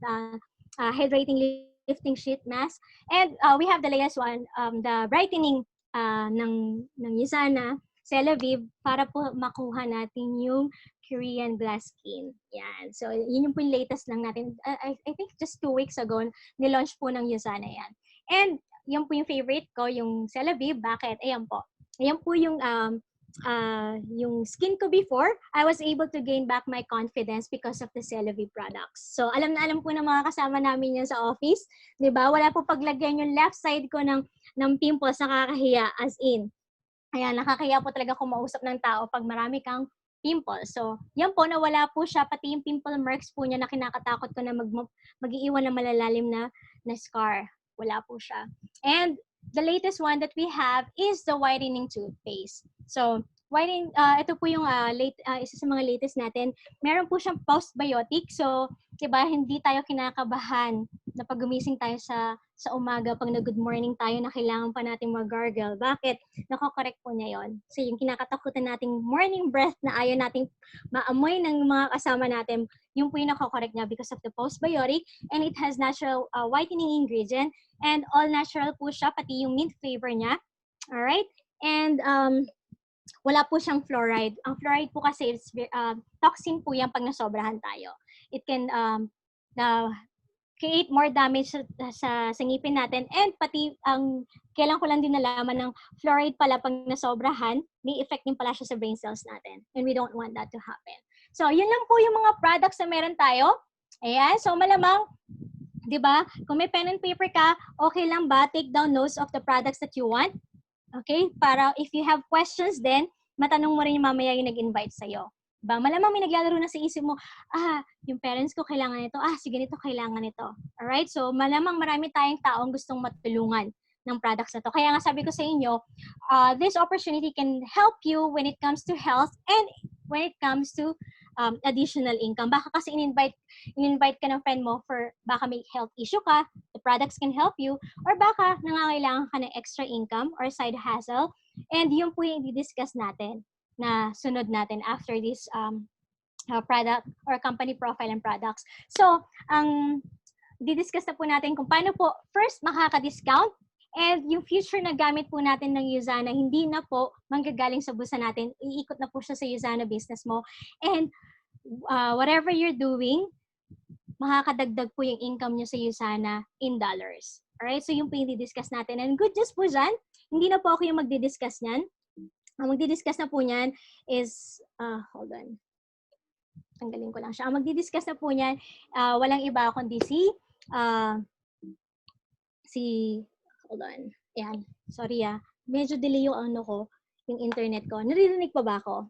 hydrating lifting sheet mask. And we have the latest one, the brightening ng Yasana, Celavive, para po makuha natin yung Korean glass skin. Yan. So, yun yung po yung latest lang natin. I think just 2 weeks ago, nilaunch po ng Yasana yan. And yan po yung favorite ko, yung Celavive. Bakit? Ayan po. Ayan po yung skin ko before, I was able to gain back my confidence because of the Celavive products. So, alam na alam po ng mga kasama namin yan sa office. Diba? Wala po paglagyan yung left side ko ng pimples, nakakahiya, as in. Ayan, nakakahiya po talaga kung mausap ng tao pag marami kang pimples. So, yan po, nawala po siya. Pati yung pimple marks po niya na kinakatakot ko na mag-iiwan ng malalalim na scar. Wala po siya. And the latest one that we have is the whitening toothpaste. So, ito po yung isa sa mga latest natin. Meron po siyang postbiotic. So, diba, hindi tayo kinakabahan na pag gumising tayo sa umaga, pag na-good morning tayo, na kailangan pa natin mag-gargle. Bakit? Nako-correct po niya yon. So, yung kinakatakutan nating morning breath na ayaw nating maamoy ng mga kasama natin, yung po yung nako-correct niya because of the postbiotic, and it has natural whitening ingredient, and all natural po siya, pati yung mint flavor niya. Alright? And, wala po siyang fluoride. Ang fluoride po kasi is toxin po yan pag nasobrahan tayo. It can create more damage sa ngipin natin, and pati kailan ko lang din nalaman ng fluoride pala pag nasobrahan, may effect din pala siya sa brain cells natin, and we don't want that to happen. So, yun lang po yung mga products na meron tayo. Ayan, so malamang, di ba, kung may pen and paper ka, okay lang ba, take down notes of the products that you want. Okay? Para if you have questions then, matanong mo rin yung mamaya yung nag-invite sa'yo. Diba? Malamang may naglalaro na sa isip mo, yung parents ko kailangan nito, sige, nito kailangan nito. Alright? So, malamang marami tayong taong gustong matulungan ng products na to. Kaya nga sabi ko sa inyo, this opportunity can help you when it comes to health and when it comes to additional income. Baka kasi in-invite ka ng friend mo for baka may health issue ka, the products can help you, or baka nangangailangan ka ng extra income or side hustle, And yun po yung i-discuss natin na sunod natin after this product or company profile and products. So, ang di-discuss na po natin kung paano po first makaka-discount and yung future na gamit po natin ng Usana, hindi na po manggagaling sa bulsa natin. Iikot na po siya sa Usana business mo. And whatever you're doing, makakadagdag po yung income nyo sa Usana in dollars. Alright? So yung po yung di-discuss natin. And good news po dyan, hindi na po ako yung magdi-discuss niyan. Ang magdi-discuss na po niyan is, hold on. Tanggalin ko lang siya. Ang magdi-discuss na po niyan, walang iba kundi hold on. Ayan. Sorry medyo delay yung yung internet ko. Naririnig pa ba ako?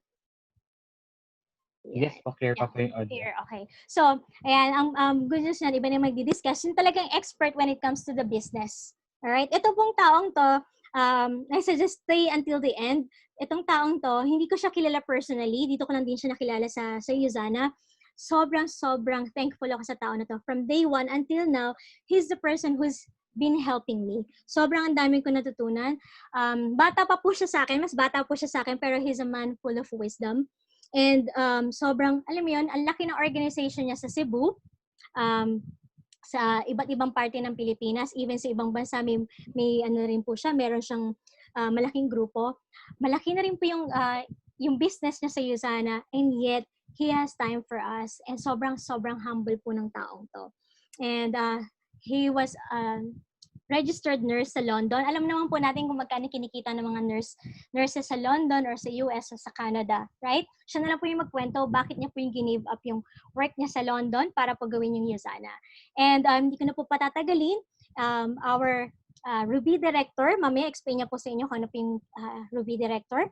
Yes po, clear pa po yung audio. Clear, okay. So, ayan, ang good news niyan, iba na yung magdi-discuss. Yung talagang expert when it comes to the business. Alright? Ito pong taong to, I suggest stay until the end. Itong taong to, hindi ko siya kilala personally. Dito ko lang din siya nakilala sa Usana. Sobrang thankful ako sa tao na to. From day one until now, he's the person who's been helping me. Sobrang ang dami ko natutunan. Bata pa po siya sa akin. Mas bata po siya sa akin, pero he's a man full of wisdom. And sobrang, alam mo yun, ang laki ng organization niya sa Cebu. Sa iba't ibang parte ng Pilipinas, even sa ibang bansa, may ano rin po siya, meron siyang malaking grupo. Malaki na rin po yung business niya sa Usana, and yet, he has time for us, and sobrang humble po ng taong to. And he was registered nurse sa London. Alam naman po natin kung magkano kinikita ng mga nurses sa London or sa US o sa Canada, right? Siya na lang po yung magkwento bakit niya po yung give up yung work niya sa London para po gawin yung Usana. And hindi ko na po patatagalin. Our Ruby Director, mamaya explain niya po sa inyo kung ano po yung Ruby Director.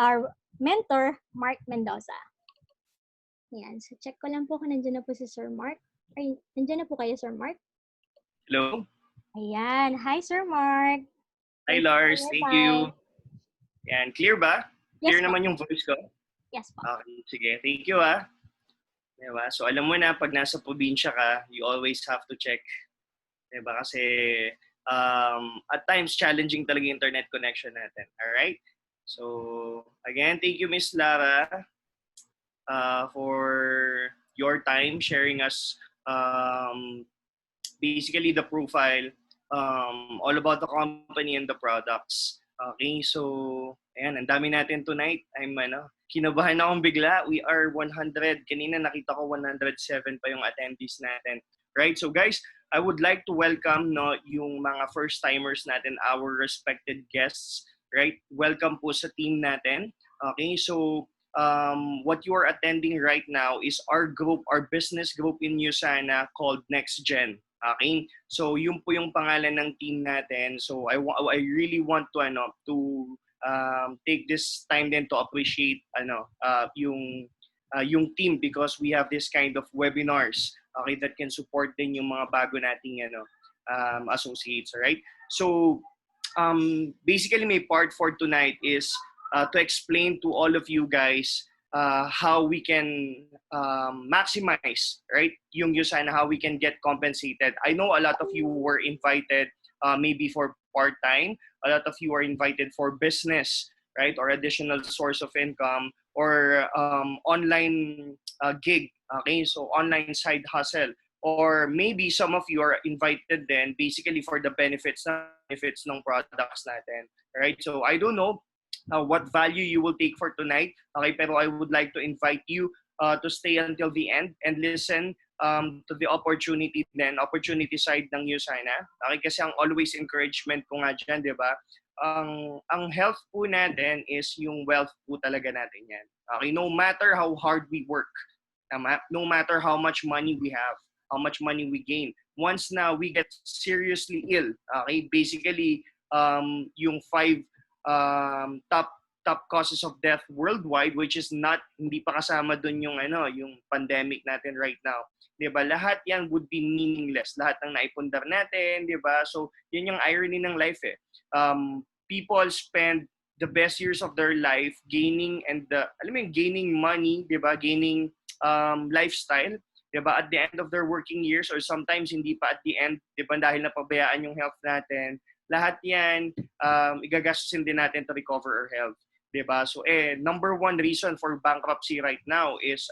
Our mentor, Mark Mendoza. Yan. So check ko lang po kung nandiyan na po si Sir Mark. Ay, nandiyan na po kayo, Sir Mark? Hello? Ayan. Hi, Sir Mark. Hi, Lars. Thank you. Yan. Clear ba? Clear Yes, naman yung voice ko? Yes po. Okay. Sige. Thank you, Diba? So, alam mo na, pag nasa probinsya ka, you always have to check. Diba? Kasi, at times, challenging talaga yung internet connection natin. Alright? So, again, thank you, Miss Lara, for your time sharing us basically the profile, all about the company and the products. Okay, so ayan, ang dami natin tonight. Kinabahan akong bigla. We are 100. Kanina nakita ko 107 pa yung attendees natin. Right? So guys, I would like to welcome yung mga first timers natin, our respected guests. Right? Welcome po sa team natin. Okay, so what you are attending right now is our group, our business group in Usana called Next Gen. Okay? So yun po yung pangalan ng team natin. So I really want to take this time then to appreciate yung team because we have this kind of webinars, okay, that can support din yung mga bago nating associates, right? So basically my part for tonight is to explain to all of you guys how we can maximize, right, yung Usana, how we can get compensated. I know a lot of you were invited maybe for part-time. A lot of you are invited for business, right, or additional source of income or online gig, okay, so online side hustle. Or maybe some of you are invited then basically for the benefits ng products natin, right? So I don't know what value you will take for tonight. Okay, pero I would like to invite you to stay until the end and listen to the opportunity side ng Usana. Okay, kasi ang always encouragement ko nga dyan, di ba? Ang health po natin is yung wealth po talaga natin yan. Okay, no matter how hard we work, no matter how much money we have, how much money we gain, once na we get seriously ill, okay, basically yung 5 top causes of death worldwide, which is hindi pa kasama dun yung yung pandemic natin right now. 'Di ba? Lahat 'yan would be meaningless. Lahat ng naipundar natin, 'di ba? So, 'yun yung irony ng life eh. People spend the best years of their life gaining gaining money, 'di ba? Gaining lifestyle, 'di ba? At the end of their working years or sometimes hindi pa at the end, 'di ba? Dahil napabayaan yung health natin. lahat yan igagastusin din natin to recover our health. Diba? So, number one reason for bankruptcy right now is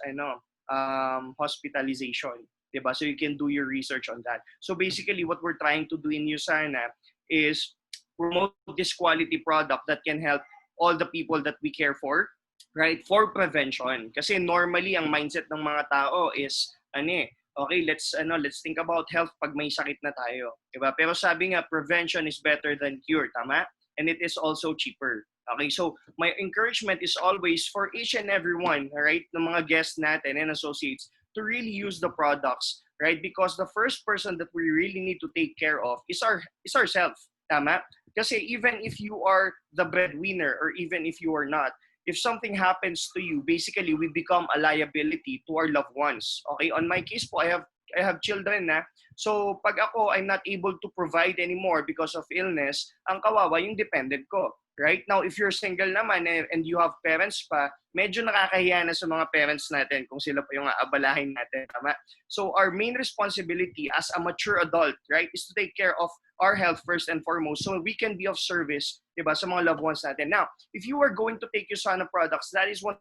hospitalization. Diba? So, you can do your research on that. So, basically, what we're trying to do in USANA is promote this quality product that can help all the people that we care for, right? For prevention. Kasi normally, ang mindset ng mga tao is, okay, let's think about health pag may sakit na tayo. Diba? Pero sabi nga, prevention is better than cure, tama? And it is also cheaper. Okay, so my encouragement is always for each and everyone, right, ng mga guests natin and associates to really use the products, right? Because the first person that we really need to take care of is ourselves, tama? Kasi even if you are the breadwinner or even if you are not, if something happens to you, basically we become a liability to our loved ones. Okay, on my case po, I have children na. So pag ako I'm not able to provide anymore because of illness, ang kawawa yung dependent ko. Right now, if you're single naman and you have parents pa, medyo nakakahiya na sa mga parents natin kung sila pa yung aabalahin natin, tama? So our main responsibility as a mature adult, right, is to take care of our health first and foremost so we can be of service, diba, sa mga loved ones natin. Now, if you are going to take USANA products, that is 100%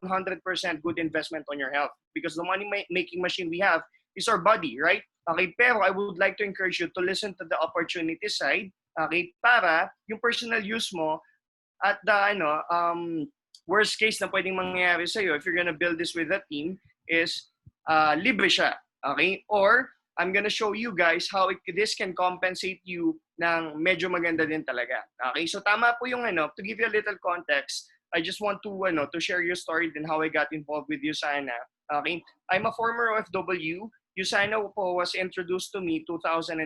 good investment on your health because the money-making machine we have is our body, right? Okay, pero I would like to encourage you to listen to the opportunity side, okay, para yung personal use mo at the worst case na pwedeng mangyayari sa'yo if you're gonna build this with a team is libre siya. Okay? Or I'm gonna show you guys how this can compensate you ng medyo maganda din talaga. Okay? So tama po yung to give you a little context, I just want to share your story and how I got involved with USANA. Okay? I'm a former OFW. USANA po was introduced to me 2010.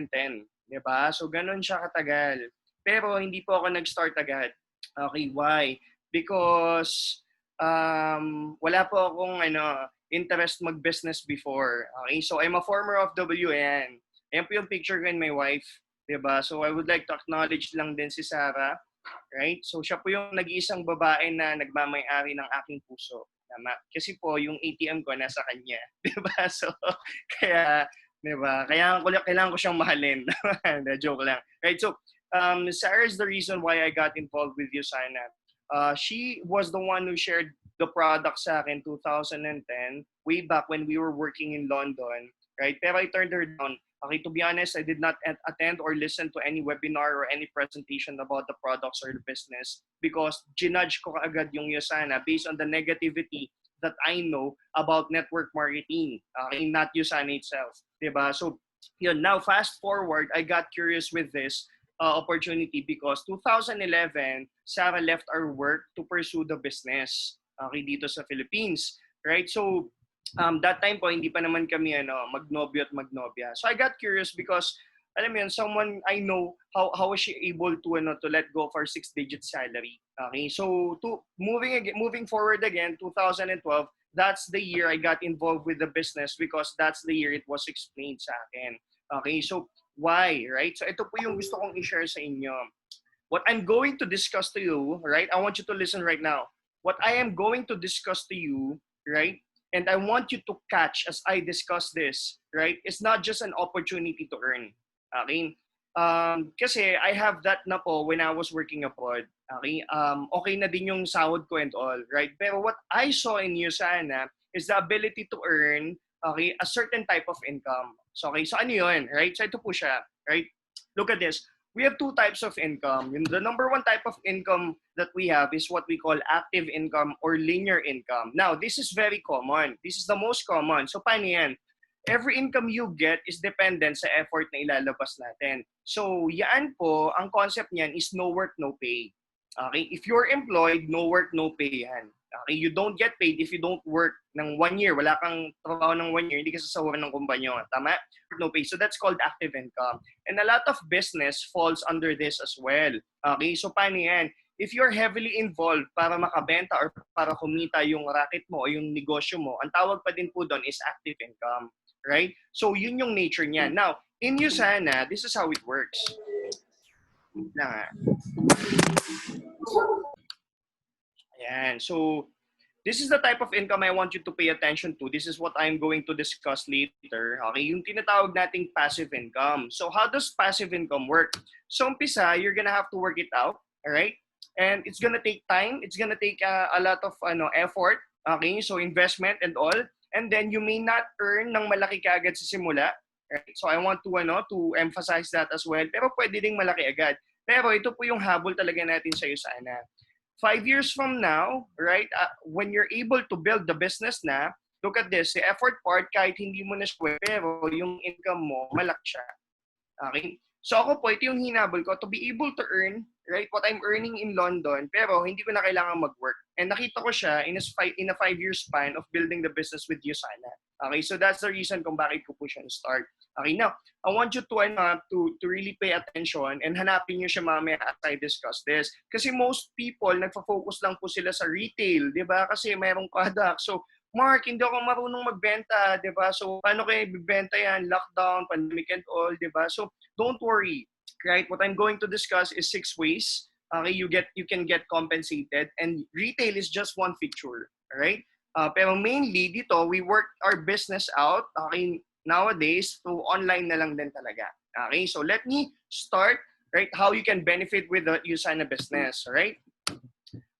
Diba? So ganun siya katagal. Pero hindi po ako nag-start agad. Okay, why? Because wala po akong interest mag-business before. Okay, so I'm a former OFW and ayan po yung picture ko and my wife. Diba? So I would like to acknowledge lang din si Sarah. Right? So siya po yung nag-iisang babae na nagmamay-ari ng aking puso. Tama? Kasi po yung ATM ko nasa kanya. Diba? So kaya, diba? Kaya kailangan ko siyang mahalin. Joke lang. Right? So Sarah is the reason why I got involved with USANA. She was the one who shared the product sa akin 2010, way back when we were working in London, right? Pero I turned her down. Okay, to be honest, I did not attend or listen to any webinar or any presentation about the products or the business because ginudge ko agad yung USANA based on the negativity that I know about network marketing, okay, not USANA itself, diba? So, yun, now fast forward, I got curious with this opportunity because 2011, Sarah left our work to pursue the business dito sa Philippines, right? So that time po hindi pa naman kami magnobyo at magnobya. So I got curious because alam mo yun, someone I know how was she able to let go of her 6-digit salary. Okay? So moving forward again 2012, that's the year I got involved with the business because that's the year it was explained sa akin. Okay? So why, right? So ito po yung gusto kong i-share sa inyo. What I'm going to discuss to you, right? I want you to listen right now. What I am going to discuss to you, right? And I want you to catch as I discuss this, right? It's not just an opportunity to earn. Okay? Kasi I have that na po when I was working abroad. Okay? Okay na din yung sahod ko and all, right? Pero what I saw in USANA is the ability to earn, okay, a certain type of income. So, okay, so ano yun, right? So ito po siya, right? Look at this. We have two types of income. The number one type of income that we have is what we call active income or linear income. Now, this is very common. This is the most common. So, paano yan? Every income you get is dependent sa effort na ilalabas natin. So, yan po, ang concept niyan is no work, no pay. Okay? If you're employed, no work, no pay yan. Okay? You don't get paid if you don't work ng 1 year. Wala kang trabaho ng 1 year, hindi ka sasawaran ng kumpanya. Tama? No pay. So that's called active income. And a lot of business falls under this as well. Okay? So paano yan? If you're heavily involved para makabenta or para kumita yung racket mo o yung negosyo mo, ang tawag pa din po doon is active income. Right? So yun yung nature niya. Now, in USANA, this is how it works. Ayan. So, this is the type of income I want you to pay attention to. This is what I'm going to discuss later. Okay, yung tinatawag nating passive income. So how does passive income work? So umpisa, you're gonna have to work it out, all right? And it's gonna take time. It's gonna take a lot of effort. Okay, so investment and all. And then you may not earn ng malaki kaagad sa simula. Right? So I want to emphasize that as well. Pero pwede ding malaki agad. Pero ito po yung habol talaga natin sa iyo sana. 5 years from now, right, when you're able to build the business na, look at this, the effort part, kahit hindi mo na siya, pero yung income mo, malaki siya. Okay? So ako po, ito yung hinabol ko, to be able to earn, right, what I'm earning in London, pero hindi ko na kailangan mag-work. And nakita ko siya in a 5-year span of building the business with you sana. Okay, so that's the reason kung bakit ko po siya start. Okay, now, I want you to really pay attention and hanapin nyo siya mamaya as I discuss this. Kasi most people, nagfo-focus lang po sila sa retail, di ba? Kasi mayroong product. So, Mark, hindi ako marunong magbenta, di ba? So, paano kayo bibenta yan? Lockdown, pandemic and all, di ba? So, don't worry, right? What I'm going to discuss is 6 ways. Okay, you can get compensated, and retail is just one feature, all right? Pero mainly dito, we work our business out, okay, nowadays through online na lang din talaga. Okay, so let me start, right, how you can benefit with the Usana business, right?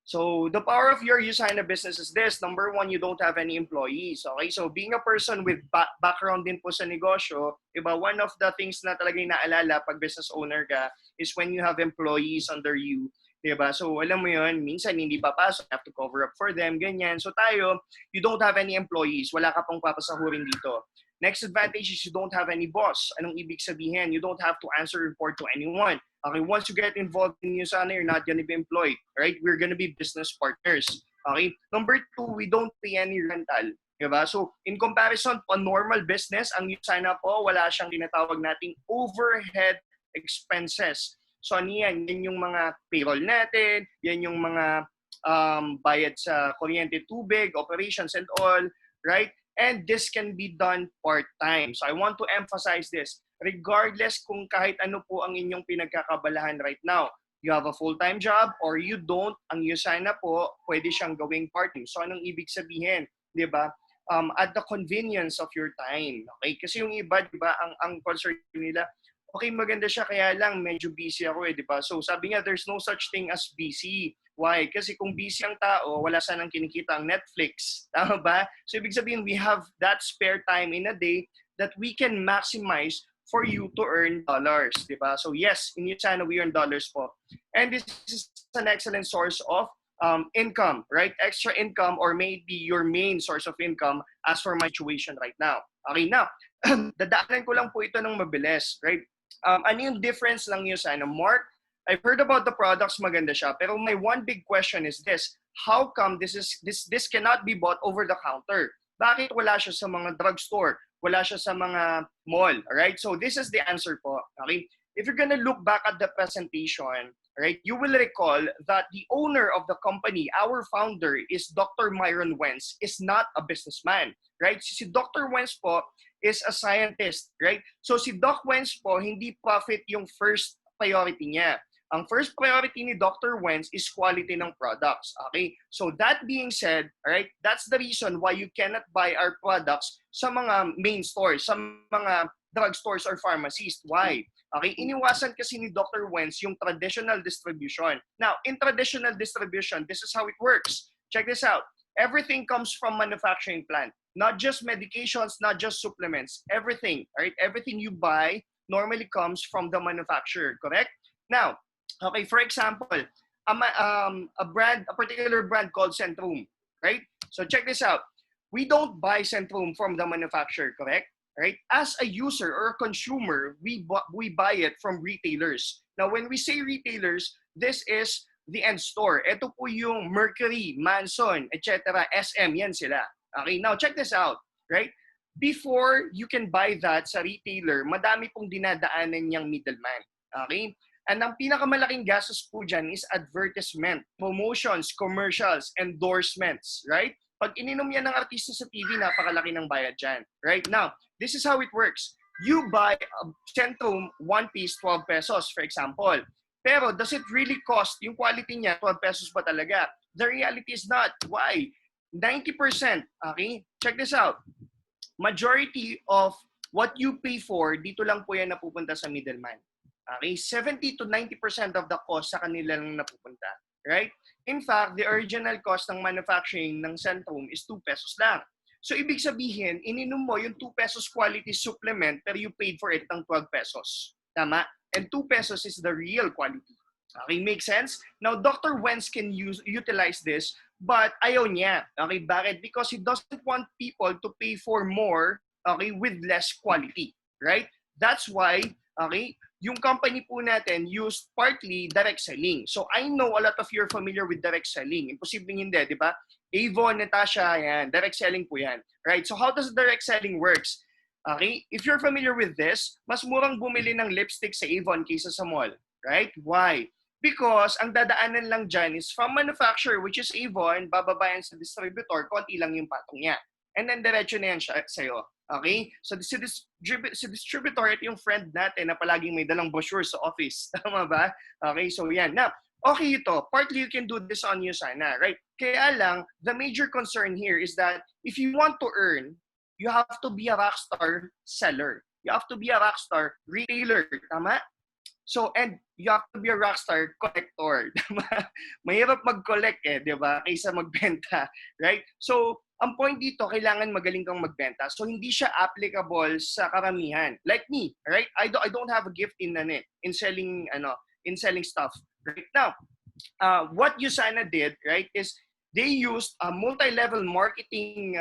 So the power of your Usana business is this. Number one, you don't have any employees. Okay, so being a person with background din po sa negosyo, iba, one of the things na talaga inaalala pag business owner ka is when you have employees under you. Diba? So, alam mo yun, minsan hindi papasok, have to cover up for them, ganyan. So tayo, you don't have any employees. Wala ka pong papasahurin dito. Next advantage is you don't have any boss. Anong ibig sabihin? You don't have to answer report to anyone. Okay, once you get involved in Usana, you're not gonna be employed. Right? We're gonna be business partners. Okay? Number two, we don't pay any rental. Diba? So, in comparison to a normal business, ang Usana po, wala siyang tinatawag nating overhead expenses. So ano yan? Yan yung mga payroll natin, yan yung mga bayad sa kuryente, tubig, operations and all, right? And this can be done part-time. So I want to emphasize this. Regardless kung kahit ano po ang inyong pinagkakabalahan right now, you have a full-time job or you don't, ang Usana po, pwede siyang gawing part-time. So anong ibig sabihin? Di ba? At the convenience of your time. Okay? Kasi yung iba, di ba, ang concern nila, okay, maganda siya, kaya lang medyo busy ako di ba? So sabi niya, there's no such thing as busy. Why? Kasi kung busy ang tao, wala sanang kinikita ang Netflix. Tama ba? So ibig sabihin, we have that spare time in a day that we can maximize for you to earn dollars, di ba? So yes, in Usana, we earn dollars po. And this is an excellent source of income, right? Extra income or maybe your main source of income as for my situation right now. Okay, now, dadaanan ko lang po ito ng mabilis, right? Ano yung difference lang yun sa Mark? I've heard about the products, maganda siya. Pero my one big question is this. How come this cannot be bought over the counter? Bakit wala siya sa mga drugstore? Wala siya sa mga mall? Alright? So this is the answer po. Okay? If you're gonna look back at the presentation, right, you will recall that the owner of the company, our founder, is Dr. Myron Wentz, is not a businessman. Right? Si Dr. Wentz po is a scientist, right? So si Doc Wentz po, hindi profit yung first priority niya. Ang first priority ni Dr. Wentz is quality ng products, okay? So that being said, right, that's the reason why you cannot buy our products sa mga main stores, sa mga drugstores or pharmacies. Why? Okay, iniwasan kasi ni Dr. Wentz yung traditional distribution. Now, in traditional distribution, this is how it works. Check this out. Everything comes from manufacturing plant. Not just medications, not just supplements. Everything, right? Everything you buy normally comes from the manufacturer, correct? Now, okay, for example, a particular brand called Centrum, right? So check this out. We don't buy Centrum from the manufacturer, correct? Right? As a user or a consumer, we buy it from retailers. Now, when we say retailers, this is the end store. Ito po yung Mercury, Manson, etc. SM, yan sila. Okay, now check this out, right? Before you can buy that sa retailer, madami pong dinadaanan niyang middleman. Okay? And ang pinakamalaking gastos po dyan is advertisement, promotions, commercials, endorsements, right? Pag ininom yan ng artista sa TV, napakalaki ng bayad dyan. Right? Now, this is how it works. You buy a Centrum, one piece, 12 pesos, for example. Pero does it really cost, yung quality niya, 12 pesos ba talaga? The reality is not. Why? 90%, okay? Check this out. Majority of what you pay for, dito lang po yan napupunta sa middleman. Okay? 70 to 90% of the cost sa kanila lang napupunta. Right? In fact, the original cost ng manufacturing ng Centrum is 2 pesos lang. So, ibig sabihin, ininom mo yung 2 pesos quality supplement pero you paid for it ng 12 pesos. Tama? And 2 pesos is the real quality. Okay, make sense? Now, Dr. Wentz can utilize this, but ayaw niya. Okay, bakit? Because he doesn't want people to pay for more, okay, with less quality. Right? That's why, okay, yung company po natin used partly direct selling. So, I know a lot of you are familiar with direct selling. Imposibleng hindi, di ba? Avon, Natasha, yan. Direct selling po yan. Right? So, how does direct selling works? Okay? If you're familiar with this, mas murang bumili ng lipstick sa Avon kaysa sa mall. Right? Why? Because ang dadaanan lang dyan is from manufacturer, which is Avon, bababayan sa distributor, konti lang yung patong niya. And then, diretso na yan sa'yo. Okay? So, si distributor, ito yung friend natin na palaging may dalang brochure sa office. Tama ba? Okay, so yan. Now, okay ito. Partly you can do this on you sana, right? Kaya lang, the major concern here is that if you want to earn, you have to be a rockstar seller. You have to be a rockstar retailer. Tama? So, and you have to be a rockstar collector. Mahirap mag-collect di ba? Kaysa magbenta, right? So, ang point dito, kailangan magaling kang magbenta. So, hindi siya applicable sa karamihan. Like me, right? I don't have a gift in selling stuff. Right now, what Usana did, right, is they used a multi-level marketing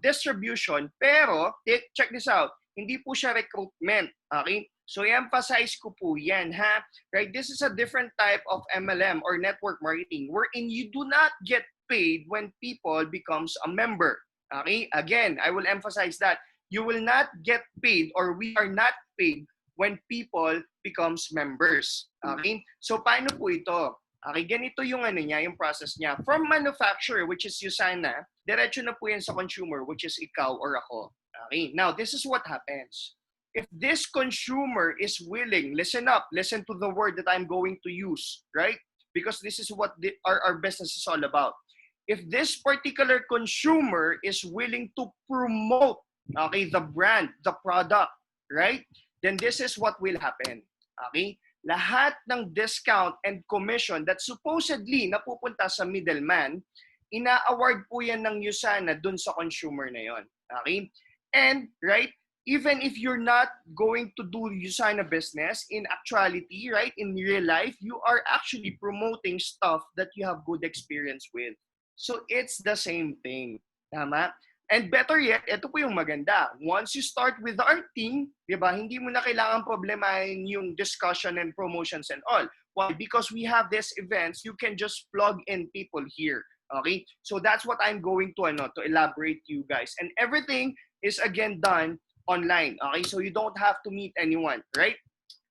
distribution, pero check this out, hindi po siya recruitment, okay? So, i-emphasize ko po yan, ha? Right? This is a different type of MLM or network marketing wherein you do not get paid when people becomes a member. Okay? Again, I will emphasize that. You will not get paid or we are not paid when people becomes members. Okay? So, paano po ito? Okay, ganito yung yung process niya. From manufacturer, which is Usana, diretso na po yan sa consumer, which is ikaw or ako. Okay? Now, this is what happens. If this consumer is willing, listen up, listen to the word that I'm going to use, right? Because this is what our business is all about. If this particular consumer is willing to promote, okay, the brand, the product, right? Then this is what will happen, okay? Lahat ng discount and commission that supposedly napupunta sa middleman, ina-award po yan ng Usana dun sa consumer na yon, okay? And, right, even if you're not going to do Usana business, in actuality, right, in real life, you are actually promoting stuff that you have good experience with. So, it's the same thing. Tama? And better yet, ito po yung maganda. Once you start with our team, di ba, hindi mo na kailangan problemahin yung discussion and promotions and all. Why? Because we have these events, you can just plug in people here. Okay? So, that's what I'm going to elaborate to you guys. And everything is again done online. Okay? So you don't have to meet anyone, right?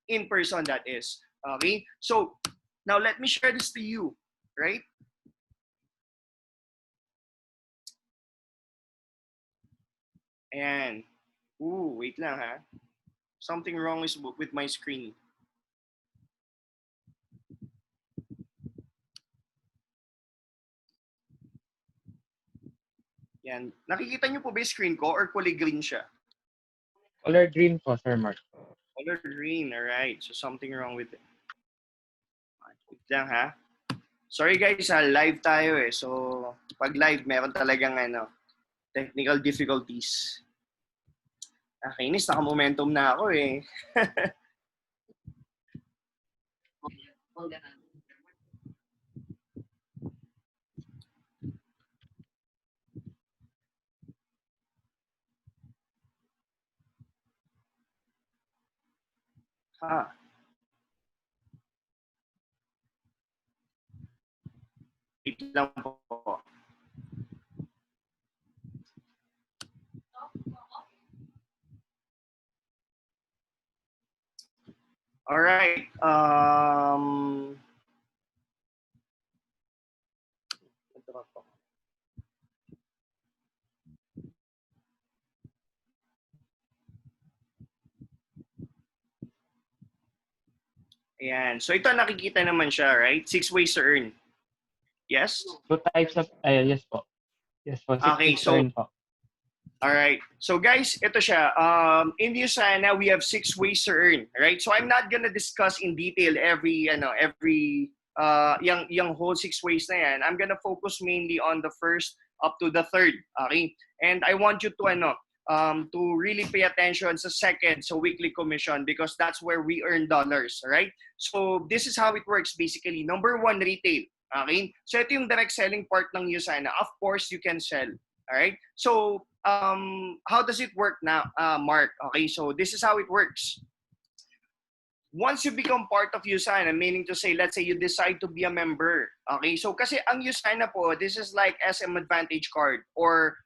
In person, that is. Okay? So now let me share this to you, right? And wait lang ha. Something wrong is with my screen. Yan. Nakikita niyo po ba yung screen ko or kulay green siya? Color green po, Sir Mark. Color green, alright. So something wrong with it. Wait lang ha. Sorry guys, live tayo eh. So pag live, meron talagang technical difficulties. Nakainis, naka-momentum na ako eh. Wait lang po. Alright. Ayan. So ito nakikita naman siya, right? 6 ways to earn. Yes? 2 types of, yes po. Yes po, 6 Okay, weeks to so earn po. alright. So guys, ito siya. In Usana, we have 6 ways to earn, right? So I'm not gonna discuss in detail yung whole 6 ways na yan. I'm gonna focus mainly on the first up to the third, okay? And I want you to really pay attention sa second, so weekly commission, because that's where we earn dollars, right? So this is how it works basically. Number 1, retail. Okay? So ito yung direct selling part ng Usana. Of course, you can sell. All right. So how does it work now, Mark? Okay. So this is how it works. Once you become part of Usana, meaning to say, let's say you decide to be a member. Okay. So kasi ang Usana po, this is like SM Advantage card, or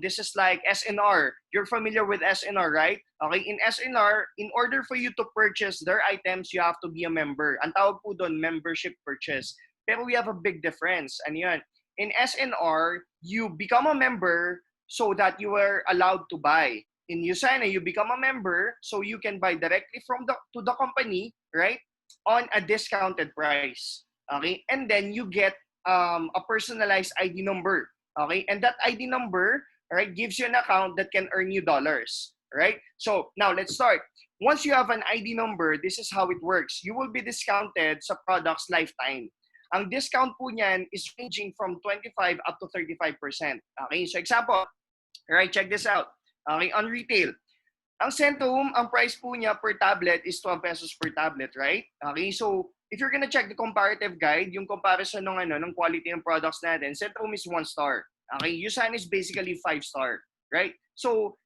this is like SNR. You're familiar with SNR, right? Okay. In SNR, in order for you to purchase their items, you have to be a member. Ang tawag po doon, membership purchase. Pero we have a big difference. Ano yan? In SNR, you become a member so that you are allowed to buy. In Usana, you become a member so you can buy directly to the company, right? On a discounted price. Okay? And then you get a personalized ID number. Okay? And that ID number, right, gives you an account that can earn you dollars. Right? So now let's start. Once you have an ID number, this is how it works. You will be discounted sa products lifetime. Ang discount po niyan is ranging from 25 up to 35%. Okay, so example, right, check this out. Okay, on retail, ang Centrum, ang price po niya per tablet is 12 pesos per tablet, right? Okay, so if you're gonna check the comparative guide, yung comparison ng quality ng products natin, Centrum is 1 star. Okay, Usana is basically 5 star, right? So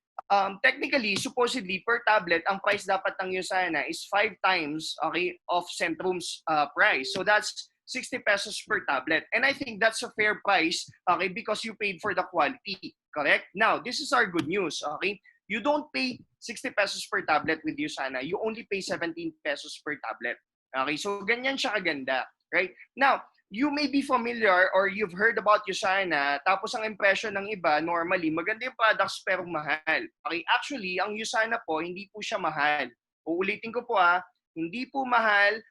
technically, supposedly, per tablet, ang price dapat ng Usana is 5 times, okay, of Centrum's price. So that's 60 pesos per tablet. And I think that's a fair price, okay, because you paid for the quality, correct? Now, this is our good news, okay? You don't pay 60 pesos per tablet with Usana. You only pay 17 pesos per tablet. Okay, so ganyan siya kaganda, right? Now, you may be familiar or you've heard about Usana, tapos ang impression ng iba, normally, maganda yung products pero mahal. Okay, actually, ang Usana po, hindi po siya mahal. Uulitin ko po hindi po mahal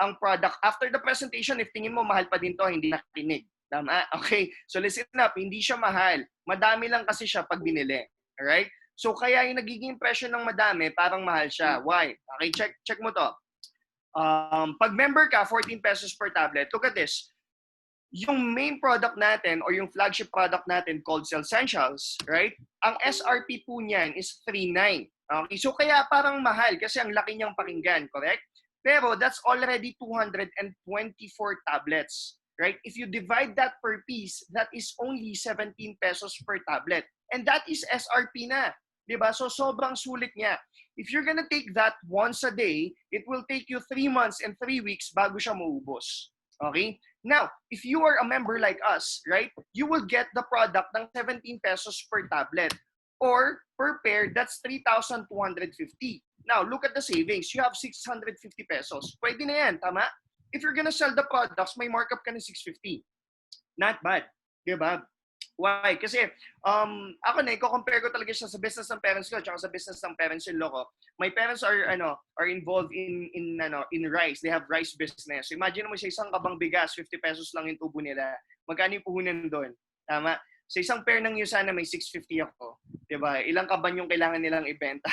ang product. After the presentation, if tingin mo mahal pa din to, hindi nakikinig. Tama? Okay. So listen up, hindi siya mahal. Madami lang kasi siya pag binili. Alright? So kaya yung nagiging impression ng madami, parang mahal siya. Why? Okay, check mo to. Pag member ka, 14 pesos per tablet. Look at this. Yung main product natin or yung flagship product natin called Essentials, right? Ang SRP po niyan is 3.9. Okay? So kaya parang mahal kasi ang laki niyang pakinggan, correct? Pero that's already 224 tablets, right? If you divide that per piece, that is only 17 pesos per tablet. And that is SRP na. Diba? So sobrang sulit niya. If you're gonna take that once a day, it will take you 3 months and 3 weeks bago siya maubos. Okay? Now, if you are a member like us, right, you will get the product ng 17 pesos per tablet. Or per pair, that's 3,250. Now, look at the savings. You have 650 pesos. Pwede na yan, tama? If you're gonna sell the products, may markup ka ng 650. Not bad. Diba? Why? Kasi ako na, i-compare ko talaga siya sa business ng parents ko at sa business ng parents-in-law ko. My parents are involved in rice. They have rice business. So imagine mo sa isang kabang bigas, 50 pesos lang yung tubo nila. Magkano yung puhunan doon? Tama? Sa isang pair ng Usana, may 650 ako. Diba? Ilang kaban yung kailangan nilang ibenta?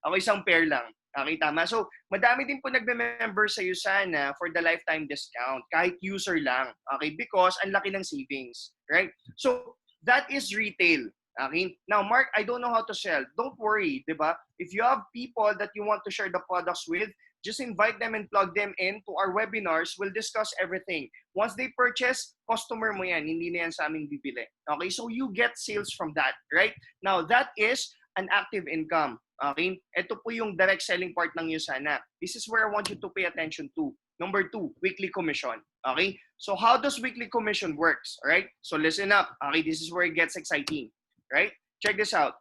Ako isang pair lang. Okay, tama. So, madami din po nagme-member sa Usana for the lifetime discount. Kahit user lang. Okay, because ang laki ng savings. Right? So, that is retail. Okay? Now, Mark, I don't know how to sell. Don't worry, diba? If you have people that you want to share the products with, just invite them and plug them in to our webinars. We'll discuss everything. Once they purchase, customer mo yan. Hindi na yan sa aming bibili. Okay? So, you get sales from that. Right? Now, that is an active income. Okay? Ito po yung direct selling part ng Usana. This is where I want you to pay attention to. Number 2, weekly commission. Okay? So how does weekly commission works? Alright? So listen up. Okay? This is where it gets exciting. Right? Check this out.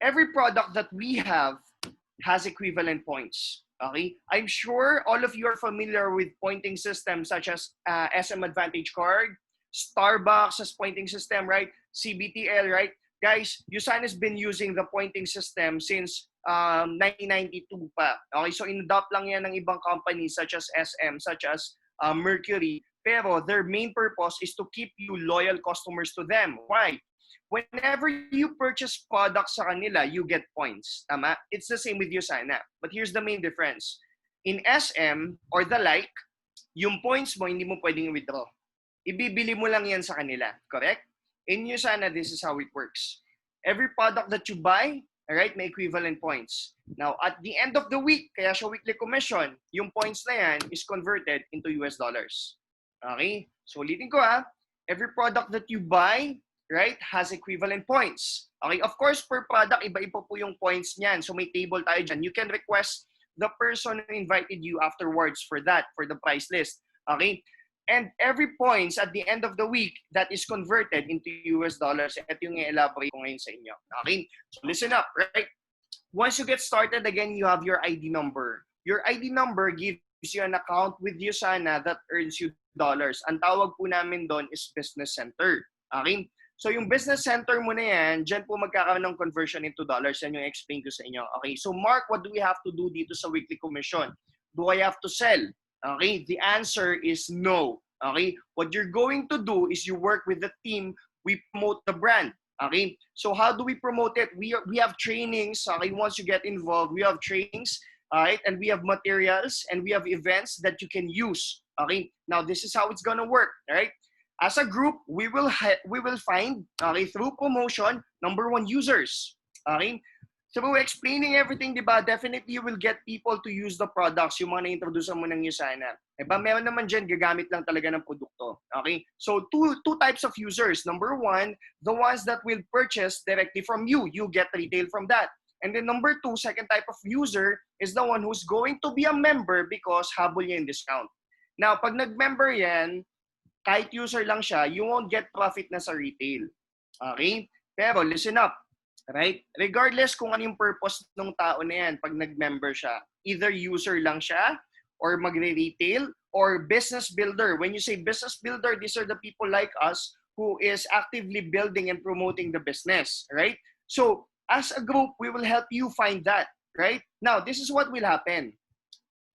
Every product that we have has equivalent points. Okay? I'm sure all of you are familiar with pointing systems such as SM Advantage card, Starbucks as pointing system, right? CBTL, right? Guys, Usana has been using the pointing system since 1992 pa. Okay, so in-adopt lang yan ng ibang companies such as SM, such as Mercury. Pero their main purpose is to keep you loyal customers to them. Why? whenever you purchase products sa kanila, you get points. Tama? It's the same with Yusana. But here's the main difference. In SM or the like, yung points mo, hindi mo pwedeng withdraw. Ibibili mo lang yan sa kanila. Correct? In Yusana, this is how it works. Every product that you buy, alright, may equivalent points. Now, at the end of the week, kaya siya weekly commission, yung points na yan is converted into US dollars. Okay? So, ulitin ko every product that you buy, right, has equivalent points. Okay? Of course, per product, iba-iba po yung points niyan. So, may table tayo dyan. You can request the person who invited you afterwards for that, for the price list. Okay? And every points at the end of the week that is converted into US dollars. Ito yung i-elaborate ko ngayon sa inyo. Okay? So, listen up, right? Once you get started, again, you have your ID number. Your ID number gives you an account with Yusana that earns you dollars. Ang tawag po namin doon is business center. Okay? So yung business center mo na yan, dyan po magkakaroon ng conversion into dollars. Yan yung explain ko sa inyo. Okay? So Mark, what do we have to do dito sa weekly commission? Do I have to sell? Okay? The answer is no. Okay? What you're going to do is you work with the team. We promote the brand. Okay? So how do we promote it? We have trainings. Okay? Once you get involved, we have trainings. Alright? And we have materials and we have events that you can use. Okay? Now, this is how it's gonna work. Alright? As a group, we will find, okay, through promotion, number one, users. Okay? Through explaining everything, diba, definitely you will get people to use the products, yung mga na-introduce mo ng Yusana. Diba, meron naman dyan, gagamit lang talaga ng produkto. Okay? So, two types of users. Number one, the ones that will purchase directly from you. You get retail from that. And then number two, second type of user is the one who's going to be a member because habol niya yung discount. Now, pag nag-member yan, kahit user lang siya, you won't get profit na sa retail. Okay? Pero listen up. Right? Regardless kung ano yung purpose ng tao na yan pag nag-member siya. Either user lang siya, or magre-retail, or business builder. When you say business builder, these are the people like us who is actively building and promoting the business. Right? So, as a group, we will help you find that. Right? Now, this is what will happen.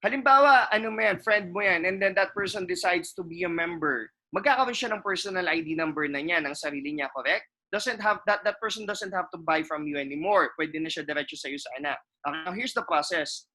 Halimbawa, ano mo yan, friend mo yan, and then that person decides to be a member. Magkakaroon siya ng personal ID number na niya, ng sarili niya, correct? Doesn't have that person doesn't have to buy from you anymore. Pwede na siya diretso sa iyo sa anak. Okay, now here's the process.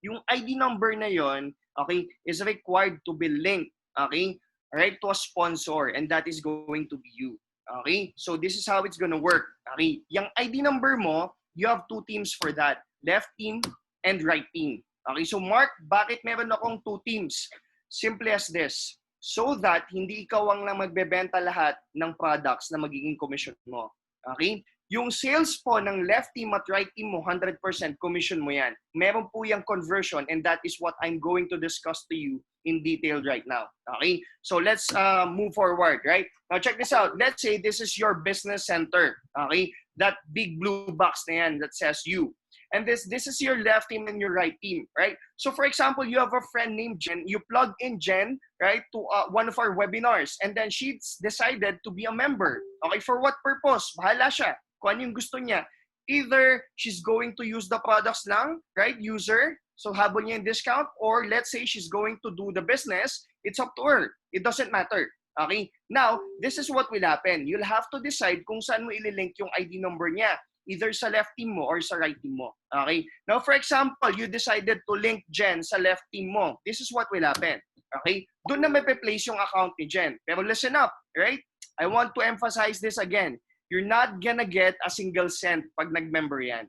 Yung ID number na yon, okay, is required to be linked, okay, right, to a sponsor, and that is going to be you. Okay? So this is how it's gonna work. Okay? Yung ID number mo, you have two teams for that. Left team and right team. Okay, so Mark, bakit meron akong two teams? Simple as this. So that hindi ikaw ang lang magbebenta lahat ng products na magiging commission mo. Okay? Yung sales po ng left team at right team mo, 100% commission mo yan. Meron po yung conversion and that is what I'm going to discuss to you in detail right now. Okay? So let's move forward, right? Now check this out. Let's say this is your business center. Okay? That big blue box na yan that says you. And this is your left team and your right team, right? So for example, you have a friend named Jen. You plug in Jen, right, to one of our webinars. And then she decided to be a member. Okay, for what purpose? Bahala siya. Kung ano yung gusto niya. Either she's going to use the products lang, right, user, so habol niya yung discount, or let's say she's going to do the business, it's up to her. It doesn't matter. Okay? Now, this is what will happen. You'll have to decide kung saan mo ililink yung ID number niya. Either sa left team mo or sa right team mo. Okay? Now, for example, you decided to link Jen sa left team mo. This is what will happen. Okay? Doon na may place yung account ni Jen. Pero listen up, right? I want to emphasize this again. You're not gonna get a single cent pag nag-member yan.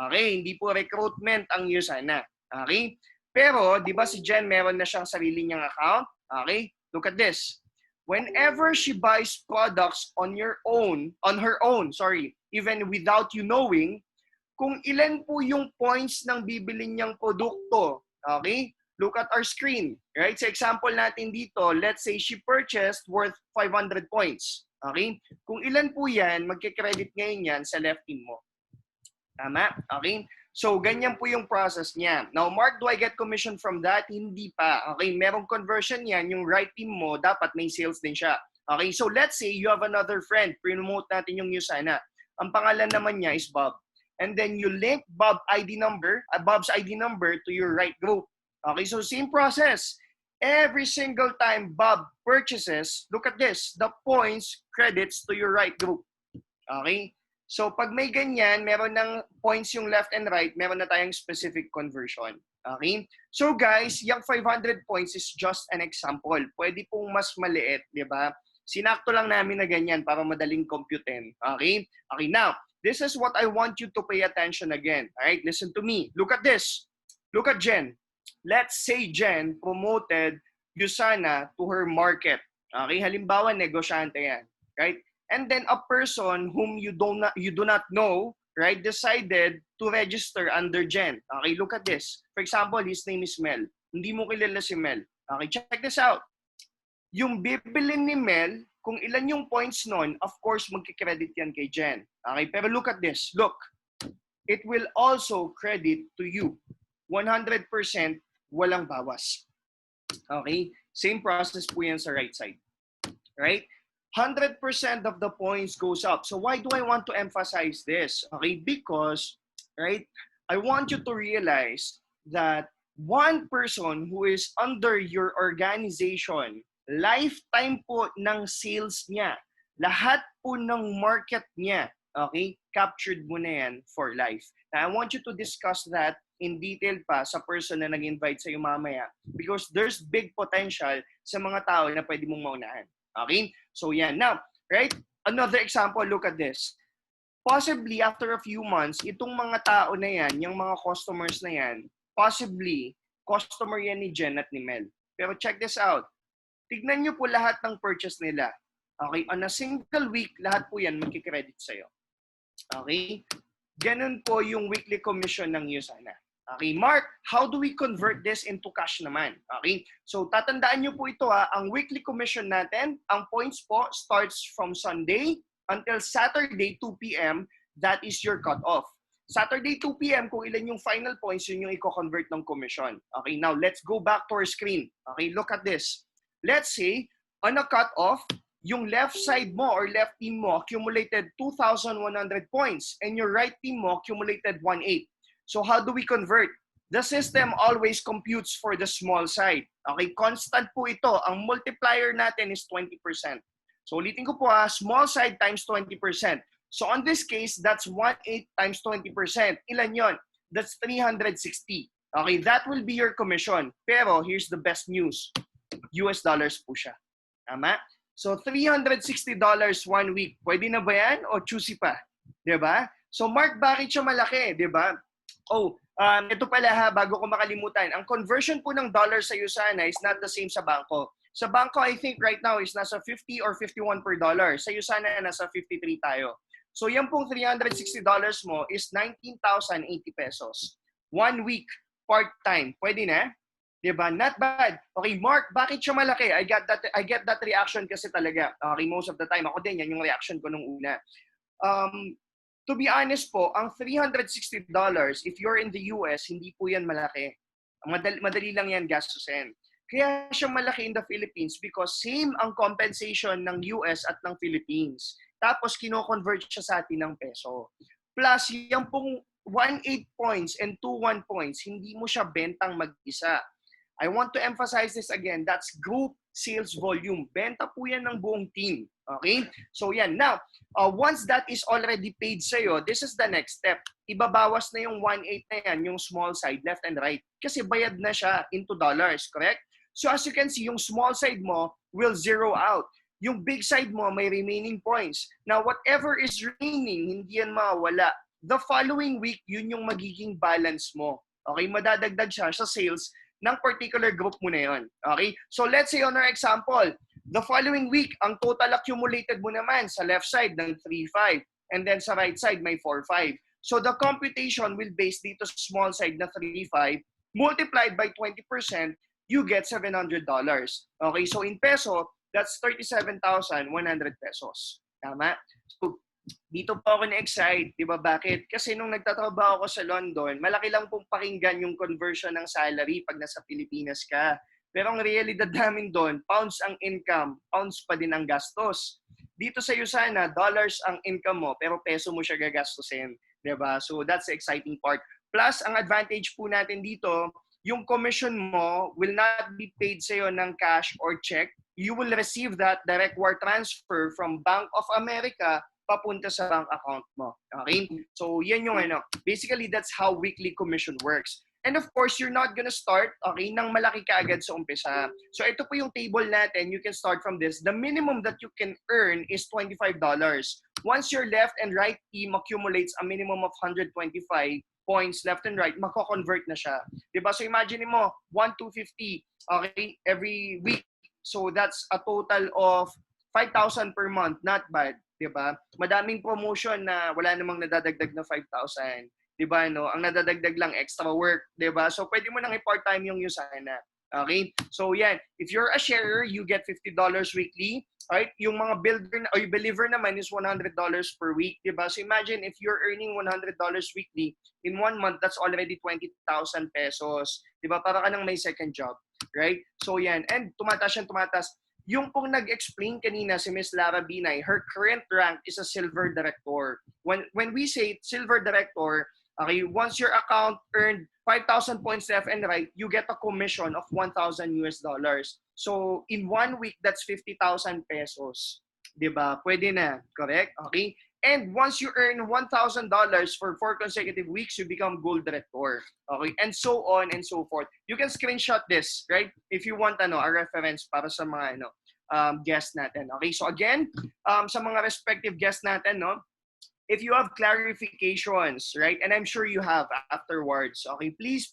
Okay? Hindi po recruitment ang Yusana. Okay? Pero, di ba si Jen meron na siyang sarili niyang account? Okay? Look at this. Whenever she buys products on her own, even without you knowing, kung ilan po yung points ng bibili niyang produkto, okay? Look at our screen, right? Sa example natin dito, let's say she purchased worth 500 points, okay? Kung ilan po yan, magkikredit ngayon yan sa left team mo. Tama? Okay? So, ganyan po yung process niya. Now, Mark, do I get commission from that? Hindi pa. Okay? Merong conversion yan. Yung right team mo, dapat may sales din siya. Okay? So, let's say you have another friend. Promote natin yung Yusana. Ang pangalan naman niya is Bob. And then you link Bob's ID number to your right group. Okay? So, same process. Every single time Bob purchases, look at this, the points credits to your right group. Okay? So pag may ganyan, meron ng points yung left and right, meron na tayong specific conversion. Okay? So guys, yung 500 points is just an example. Pwede pong mas maliit, di ba? Sinakto lang namin na ganyan para madaling computein. Okay? Okay, now, this is what I want you to pay attention again. Alright, listen to me. Look at this. Look at Jen. Let's say Jen promoted Yusana to her market. Okay, halimbawa, negosyante yan. Right? And then a person whom you do not know, right, decided to register under Jen. Okay, look at this. For example, his name is Mel. Hindi mo kilala si Mel. Okay, check this out. Yung bibilin ni Mel, kung ilan yung points nun, of course, magkikredit yan kay Jen. Okay, pero look at this. Look, it will also credit to you. 100% walang bawas. Okay, same process po yan sa right side. Right? 100% of the points goes up. So why do I want to emphasize this? Okay, because, right, I want you to realize that one person who is under your organization, lifetime po ng sales niya, lahat po ng market niya, okay, captured mo na yan for life. Now, I want you to discuss that in detail pa sa person na nag-invite sa'yo mamaya because there's big potential sa mga tao na pwede mong maunahan. Okay? So yan. Now, right? Another example, look at this. Possibly, after a few months, itong mga tao na yan, yung mga customers na yan, possibly, customer yan ni Jen at ni Mel. Pero check this out. Tignan nyo po lahat ng purchase nila. Okay? On a single week, lahat po yan magkikredit sa'yo. Okay? Ganun po yung weekly commission ng Yusana. Okay, Mark, how do we convert this into cash naman? Okay, so tatandaan nyo po ito ha, ang weekly commission natin, ang points po starts from Sunday until Saturday 2 p.m. That is your cut-off. Saturday 2 p.m. kung ilan yung final points, yun yung i-convert ng commission. Okay, now let's go back to our screen. Okay, look at this. Let's say, on a cut-off, yung left side mo or left team mo accumulated 2,100 points and your right team mo accumulated 1,800. So how do we convert? The system always computes for the small side. Okay, constant po ito. Ang multiplier natin is 20%. So ulitin ko po ha, small side times 20%. So on this case, that's 1,800 times 20%. Ilan yon? That's 360. Okay, that will be your commission. Pero here's the best news. US dollars po siya. Tama? So $360 1 week. Pwede na ba yan o choosy pa? Diba? So Mark, bakit siya malaki? Diba? Oh, ito pala ha, bago ko makalimutan. Ang conversion po ng dollar sa Yusana is not the same sa bangko. Sa bangko, I think right now is nasa 50 or 51 per dollar. Sa Yusana, nasa 53 tayo. So yan pong $360 mo is 19,080 pesos. 1 week, part-time. Pwede na? Diba? Not bad. Okay, Mark, bakit siya malaki? I get that reaction kasi talaga. Okay, most of the time. Ako din, yan yung reaction ko nung una. To be honest po, ang $360, if you're in the US, hindi po yan malaki. Madali lang yan gastusin. Kaya siya malaki in the Philippines because same ang compensation ng US at ng Philippines. Tapos kino-convert siya sa atin ng peso. Plus, yung pong 1,800 points and 2,100 points, hindi mo siya bentang mag-isa. I want to emphasize this again. That's group sales volume. Benta po yan ng buong team. Okay? So yan. Now, once that is already paid sa'yo, this is the next step. Ibabawas na yung 1,800 na yan, yung small side, left and right. Kasi bayad na siya into dollars, correct? So as you can see, yung small side mo will zero out. Yung big side mo, may remaining points. Now, whatever is remaining, hindi yan mawala. The following week, yun yung magiging balance mo. Okay? Madadagdag siya sa sales ng particular group mo na yun. Okay? So let's say on our example, the following week, ang total accumulated mo naman sa left side ng 3,500 and then sa right side may 4,500. So the computation will base dito sa small side na 3,500 multiplied by 20%, you get $700. Okay? So in peso, that's 37,100 pesos. Tama? So dito po ako na-excite, di ba? Bakit? Kasi nung nagtatrabaho ako sa London, malaki lang pong pakinggan yung conversion ng salary pag nasa Pilipinas ka. Pero ang realidad namin doon, pounds ang income, pounds pa din ang gastos. Dito sa Yusana, dollars ang income mo, pero peso mo siya gagastusin. Di ba? So that's the exciting part. Plus, ang advantage po natin dito, yung commission mo will not be paid sa'yo ng cash or check. You will receive that direct wire transfer from Bank of America papunta sa bank account mo. Okay? So, yan yung basically, that's how weekly commission works. And of course, you're not gonna start, okay, nang malaki kaagad sa umpisa. So, ito po yung table natin. You can start from this. The minimum that you can earn is $25. Once your left and right team accumulates a minimum of 125 points left and right, mako-convert na siya. Diba? So, imagine mo, 1 to 50, okay, every week. So, that's a total of 5,000 per month. Not bad. Diba? Madaming promotion na wala namang nadadagdag na 5,000. Diba, no? Ang nadadagdag lang extra work, diba? So, pwede mo nang i-part-time yung Usana. Okay? So, yan. If you're a sharer, you get $50 weekly. Right? Yung mga builder o yung believer naman is $100 per week, diba? So, imagine if you're earning $100 weekly, in 1 month, that's already 20,000 pesos. Diba? Para ka nang may second job. Right? So, yan. And tumataas yan, tumataas. Yung pong nag-explain kanina si Miss Lara Binay, her current rank is a silver director. When we say silver director, okay, once your account earned 5,000 points left and right, you get a commission of $1,000 US. So, in 1 week, that's 50,000 pesos. Diba? Pwede na. Correct? Okay? And once you earn $1,000 for 4 consecutive weeks, you become gold director. Okay? And so on and so forth. You can screenshot this, right? If you want a reference para sa mga guests natin. Okay? So again, sa mga respective guests natin, if you have clarifications, right, and I'm sure you have afterwards, okay, please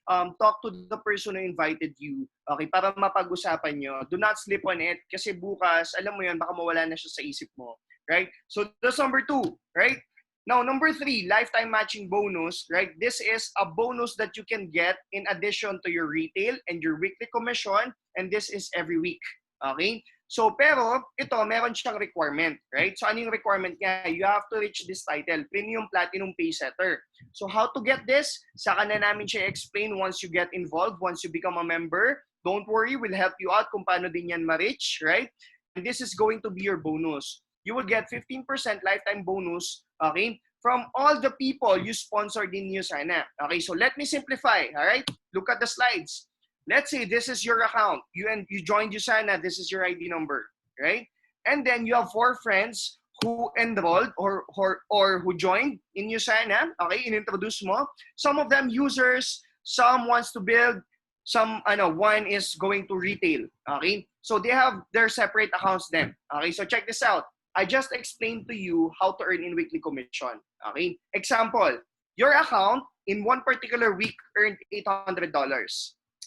talk to the person who invited you, okay, para mapag-usapan nyo. Do not sleep on it kasi bukas, alam mo yun, baka mawala na siya sa isip mo, right? So that's number 2, right? Now, number 3, lifetime matching bonus, right? This is a bonus that you can get in addition to your retail and your weekly commission, and this is every week, okay? So, pero, ito, meron siyang requirement, right? So, ano yung requirement niya? You have to reach this title, Premium Platinum Paysetter. So, how to get this? Saka na namin siya explain once you get involved, once you become a member. Don't worry, we'll help you out kung paano din yan ma-reach, right? And this is going to be your bonus. You will get 15% lifetime bonus, okay, from all the people you sponsored in Usana. Okay, so let me simplify, all right? Look at the slides. Let's say this is your account. You joined Usana. This is your ID number, right? And then you have 4 friends who enrolled or who joined in Usana. Okay, inintroduce mo. Some of them users, some wants to build, some one is going to retail. Okay, so they have their separate accounts then. Okay, so check this out. I just explained to you how to earn in weekly commission. Okay, example, your account in one particular week earned $800.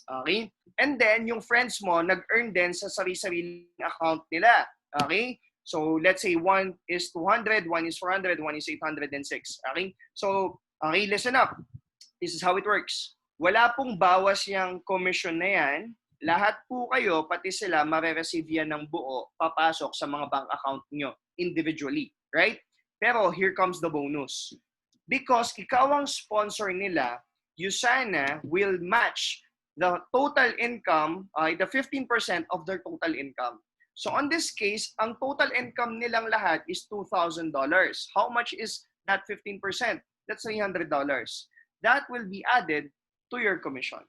Okay? And then, yung friends mo, nag-earn din sa sarili-sariling account nila. Okay? So, let's say, one is 200, one is 400, one is 806. Okay? So, okay, listen up. This is how it works. Wala pong bawas yung commission na yan. Lahat po kayo, pati sila, mare-receive yan ng buo, papasok sa mga bank account nyo individually. Right? Pero, here comes the bonus. Because ikaw ang sponsor nila, Usana will match the total income, the 15% of their total income. So on this case, ang total income nilang lahat is $2,000. How much is that 15%? That's $300. That will be added to your commission.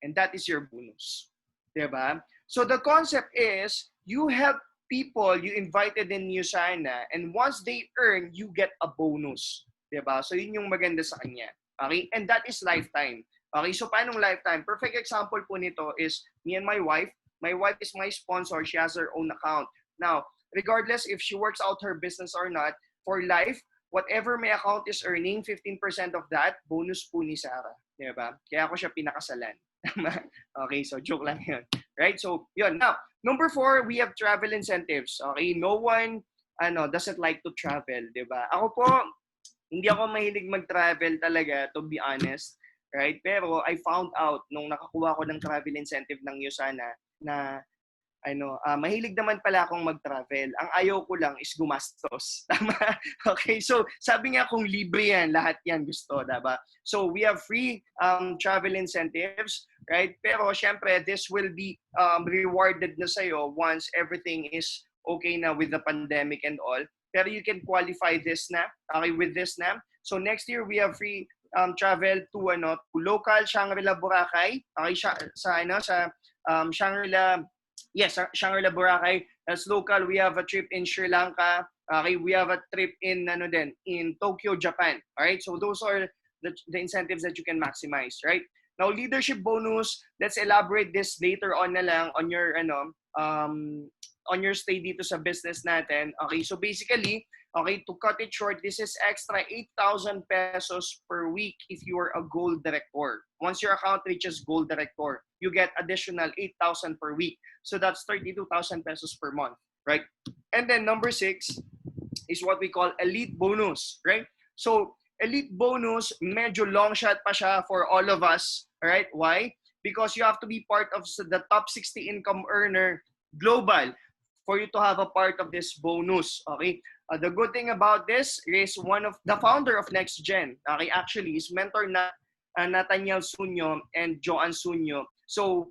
And that is your bonus. Diba? So the concept is, you help people you invited in Usana, and once they earn, you get a bonus. Diba? So yun yung maganda sa kanya. Okay? And that is lifetime. Okay, so paano lifetime? Perfect example po nito is me and my wife. My wife is my sponsor. She has her own account. Now, regardless if she works out her business or not, for life, whatever my account is earning, 15% of that, bonus po ni Sarah. Diba? Kaya ako siya pinakasalan. Okay, so joke lang yun. Right? So, yun. Now, number 4, we have travel incentives. Okay, no one doesn't like to travel. Diba? Ako po, hindi ako mahilig mag-travel talaga, to be honest. Right? Pero I found out nung nakakuha ko ng travel incentive ng Usana na mahilig naman pala akong mag-travel. Ang ayaw ko lang is gumastos. Tama? Okay, so sabi nga kung libre yan, lahat yan gusto, diba? So we have free travel incentives, right? Pero syempre, this will be rewarded na sa'yo once everything is okay na with the pandemic and all. Pero you can qualify this na, okay, with this na. So next year, we have free travel to local Shangri-La Boracay. Okay, Shangri-La, yes, Shangri-La Boracay. That's local. We have a trip in Sri Lanka. Okay, we have a trip in in Tokyo, Japan. All right, so those are the incentives that you can maximize, right? Now, leadership bonus, let's elaborate this later on na lang on your stay dito sa business natin. Okay, so basically, okay, to cut it short, this is extra 8,000 pesos per week if you are a gold director. Once your account reaches gold director, you get additional 8,000 per week. So that's 32,000 pesos per month, right? And then number 6 is what we call elite bonus, right? So elite bonus, medyo long shot pa siya for all of us, right? Why? Because you have to be part of the top 60 income earner global for you to have a part of this bonus, okay? The good thing about this is one of the founder of Next Gen, okay, actually is mentor na Nathaniel Sunyo and Joan Sunyo. So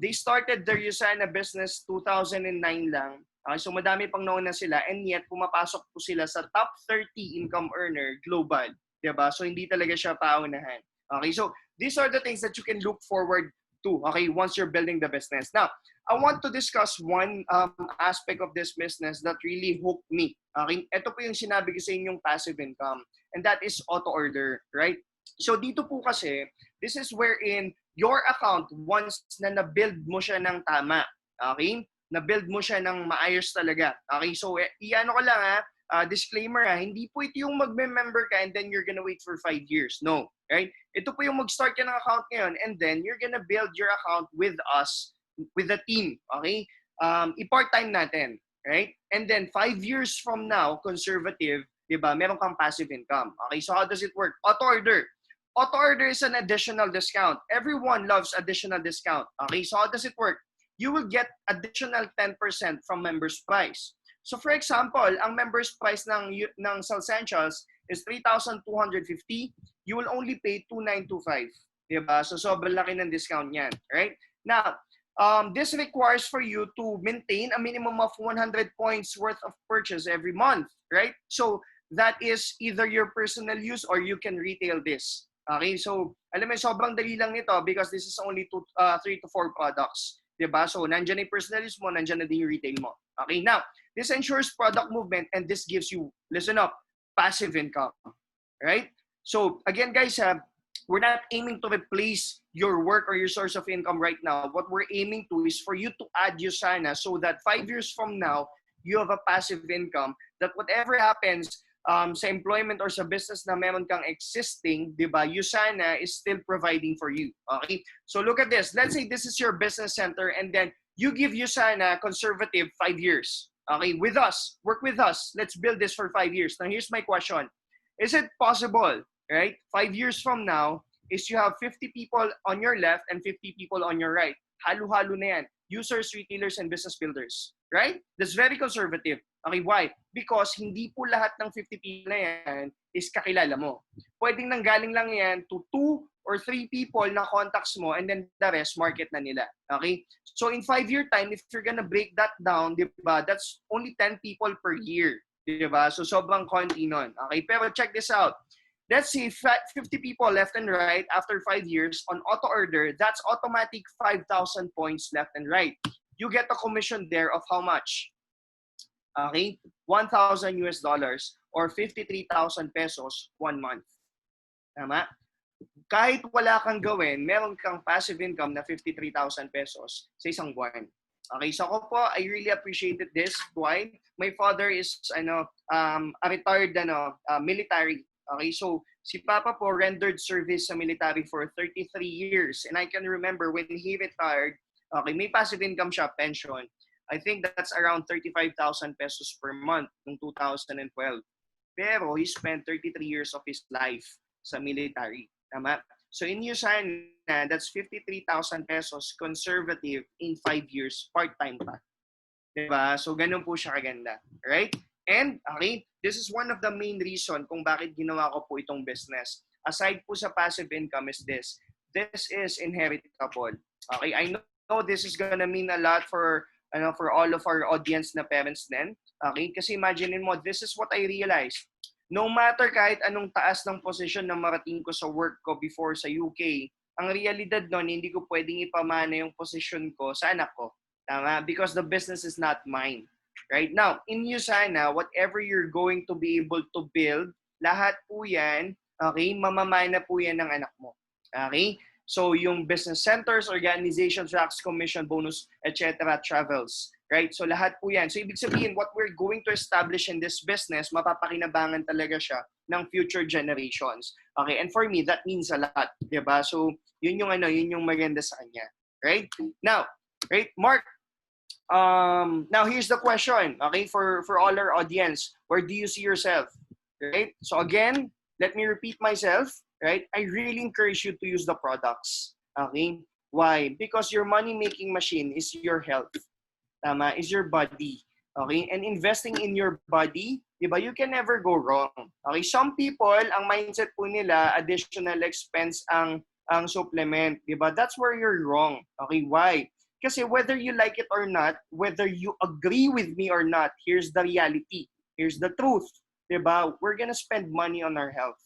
they started their Usana business 2009 lang. So madami pang nauna sila and yet pumapasok po sila sa top 30 income earner global, 'di ba? So hindi talaga siya paunahan. Okay, so these are the things that you can look forward to, okay, once you're building the business. Now, I want to discuss one aspect of this business that really hooked me. Okay, ito po yung sinabi ko sa inyong passive income, and that is auto order, right? So dito po kasi, this is wherein your account, once na na-build mo siya ng tama, okay, na-build mo siya ng maayos talaga. Okay, so iano ko lang disclaimer hindi po ito yung magme-member ka and then you're gonna wait for 5 years. No, right? Ito po yung mag-start ka ng account ngayon and then you're gonna build your account with us, with the team. Okay? I-part-time natin, right? And then 5 years from now, conservative, di ba, meron kang passive income. Okay, so how does it work? Auto order. Auto order is an additional discount. Everyone loves additional discount. Okay, so how does it work? You will get additional 10% from members price. So for example, ang members price ng Salsentials is 3,250. You will only pay 2,925. Diba? So sobrang laki ng discount niyan, right? Now, this requires for you to maintain a minimum of 100 points worth of purchase every month, right? So that is either your personal use or you can retail this. Okay, so alam mo, sobrang dali lang nito because this is only 3 to 4 products. Diba? So, nandyan na yung personal use mo, nandyan na din yung retail mo. Okay, now, this ensures product movement and this gives you, listen up, passive income. Right? So, again, guys, we're not aiming to replace your work or your source of income right now. What we're aiming to is for you to add Usana so that 5 years from now, you have a passive income that whatever happens sa employment or sa business na meron kang existing, di ba, Usana is still providing for you. Okay? So look at this. Let's say this is your business center and then you give Usana conservative 5 years. Okay? With us. Work with us. Let's build this for 5 years. Now, here's my question. Is it possible, right, 5 years from now, is you have 50 people on your left and 50 people on your right? Halo-halo na yan. Users, retailers, and business builders. Right? That's very conservative. Okay, why? Because hindi po lahat ng 50 people na yan is kakilala mo. Pwedeng nanggaling lang yan to 2 or 3 people na contacts mo and then the rest, market na nila. Okay? So in 5-year time, if you're gonna break that down, di ba, that's only 10 people per year. Di ba? So sobrang konti nun. Okay? Pero check this out. Let's say 50 people left and right after 5 years on auto order, that's automatic 5,000 points left and right. You get a commission there of how much? Okay, $1,000 or 53,000 pesos 1 month. Tama? Kahit wala kang gawin, meron kang passive income na 53,000 pesos sa isang buwan. Okay, so ako po, I really appreciated this. Why? My father is a retired military. Okay, so si Papa po rendered service sa military for 33 years. And I can remember when he retired, okay, may passive income siya, pension. I think that's around 35,000 pesos per month noong 2012. Pero he spent 33 years of his life sa military. Tama? So in Usana, that's 53,000 pesos conservative in 5 years, part-time pa. Diba? So ganun po siya kaganda. Right? And, okay, this is one of the main reason kung bakit ginawa ko po itong business. Aside po sa passive income is this. This is inheritable. Okay, I know this is gonna mean a lot for all of our audience na parents din. Okay? Kasi imagine mo, this is what I realized. No matter kahit anong taas ng posisyon na marating ko sa work ko before sa UK, ang realidad nun, hindi ko pwedeng ipamana yung posisyon ko sa anak ko. Tama? Because the business is not mine. Right? Now, in you sana, whatever you're going to be able to build, lahat po yan, okay, mamamana po yan ng anak mo. Okay? So, yung business centers, organizations, tax commission, bonus, etc., travels. Right? So, lahat po yan. So, ibig sabihin, what we're going to establish in this business, mapapakinabangan talaga siya ng future generations. Okay? And for me, that means a lot. Diba? So, yun yung maganda sa kanya. Right? Now, right, Mark, now here's the question, okay, for all our audience. Where do you see yourself? Right? So again, let me repeat myself, right? I really encourage you to use the products. Okay? Why? Because your money-making machine is your health. Tama? Is your body. Okay? And investing in your body, diba, you can never go wrong. Okay? Some people, ang mindset po nila, additional expense ang supplement. Diba? That's where you're wrong. Okay? Why? Kasi whether you like it or not, whether you agree with me or not, here's the reality. Here's the truth. Diba? We're gonna spend money on our health.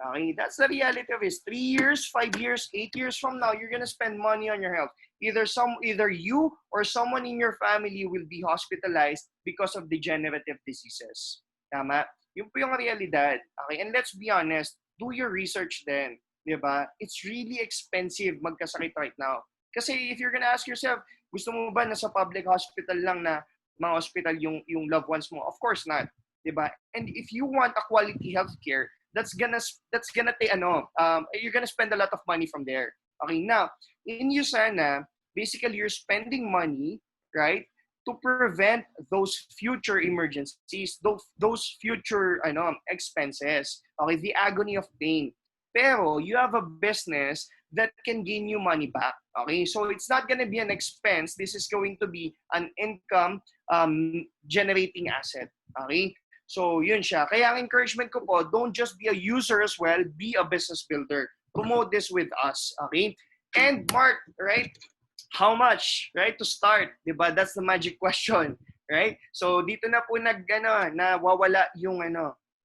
Okay? That's the reality of it. 3 years, 5 years, 8 years from now, you're gonna spend money on your health. Either you or someone in your family will be hospitalized because of degenerative diseases. Tama? Yun po yung realidad. Okay? And let's be honest, do your research then. Diba? It's really expensive magkasakit right now. Kasi if you're gonna ask yourself, gusto mo ba nasa public hospital lang na mga hospital yung loved ones mo? Of course not. Diba? And if you want a quality healthcare, that's gonna take you're gonna spend a lot of money from there. Okay, now, in USANA, basically you're spending money, right, to prevent those future emergencies, those future expenses. Okay, the agony of pain. Pero you have a business that can gain you money back. Okay, so it's not going to be an expense. This is going to be an income generating asset. Okay, so yun siya. Kaya ang encouragement ko po, don't just be a user as well, be a business builder. Promote this with us. Okay, and Mark, right? How much, right, to start? Diba? That's the magic question, right? So dito na po nawawala yung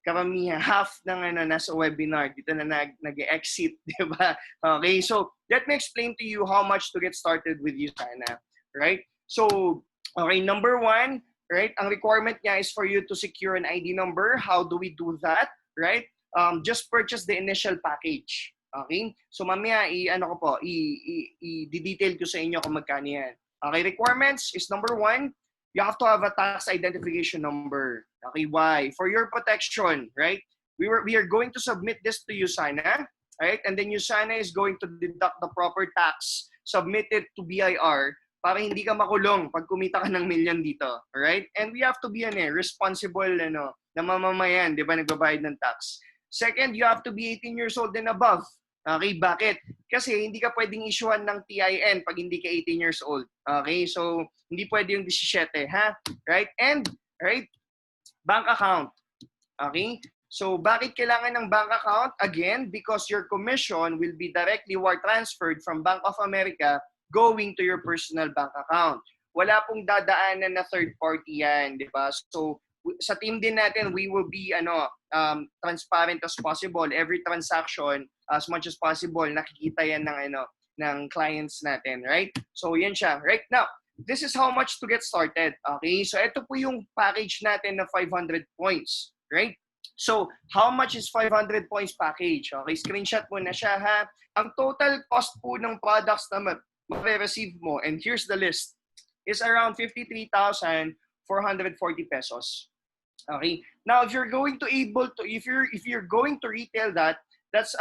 karamihan, half ng nasa webinar, dito na nag-exit, di ba? Okay, so let me explain to you how much to get started with you sana, right? So, okay, number 1, right, ang requirement niya is for you to secure an ID number. How do we do that, right? Just purchase the initial package. Okay? So mamaya i-detail ko sa inyo kung magkano yan. Okay, requirements is number 1, you have to have a tax identification number. Okay, why? For your protection, right? We are going to submit this to USANA, right? And then USANA is going to deduct the proper tax, submit it to BIR para hindi ka makulong pag kumita ka ng million dito, alright? And we have to be responsible na mamamayan, 'di ba, nagbabayad ng tax. Second, you have to be 18 years old and above. Okay, bakit? Kasi hindi ka pwedeng issuean ng TIN pag hindi ka 18 years old. Okay, so hindi pwede yung 17, ha? Right? And, right, bank account. Okay? So, bakit kailangan ng bank account? Again, because your commission will be directly wire transferred from Bank of America going to your personal bank account. Wala pong dadaanan na third party yan, di ba? So, sa team din natin, we will be transparent as possible. Every transaction, as much as possible, nakikita yan ng clients natin, right? So, yan siya. Right now, this is how much to get started. Okay? So, ito po yung package natin na 500 points, right? So, how much is 500 points package? Okay, screenshot mo na siya, ha? Ang total cost po ng products na ma-receive mo, and here's the list, is around 53,440 pesos. Okay? Now, if you're going to if you're going to retail that, that's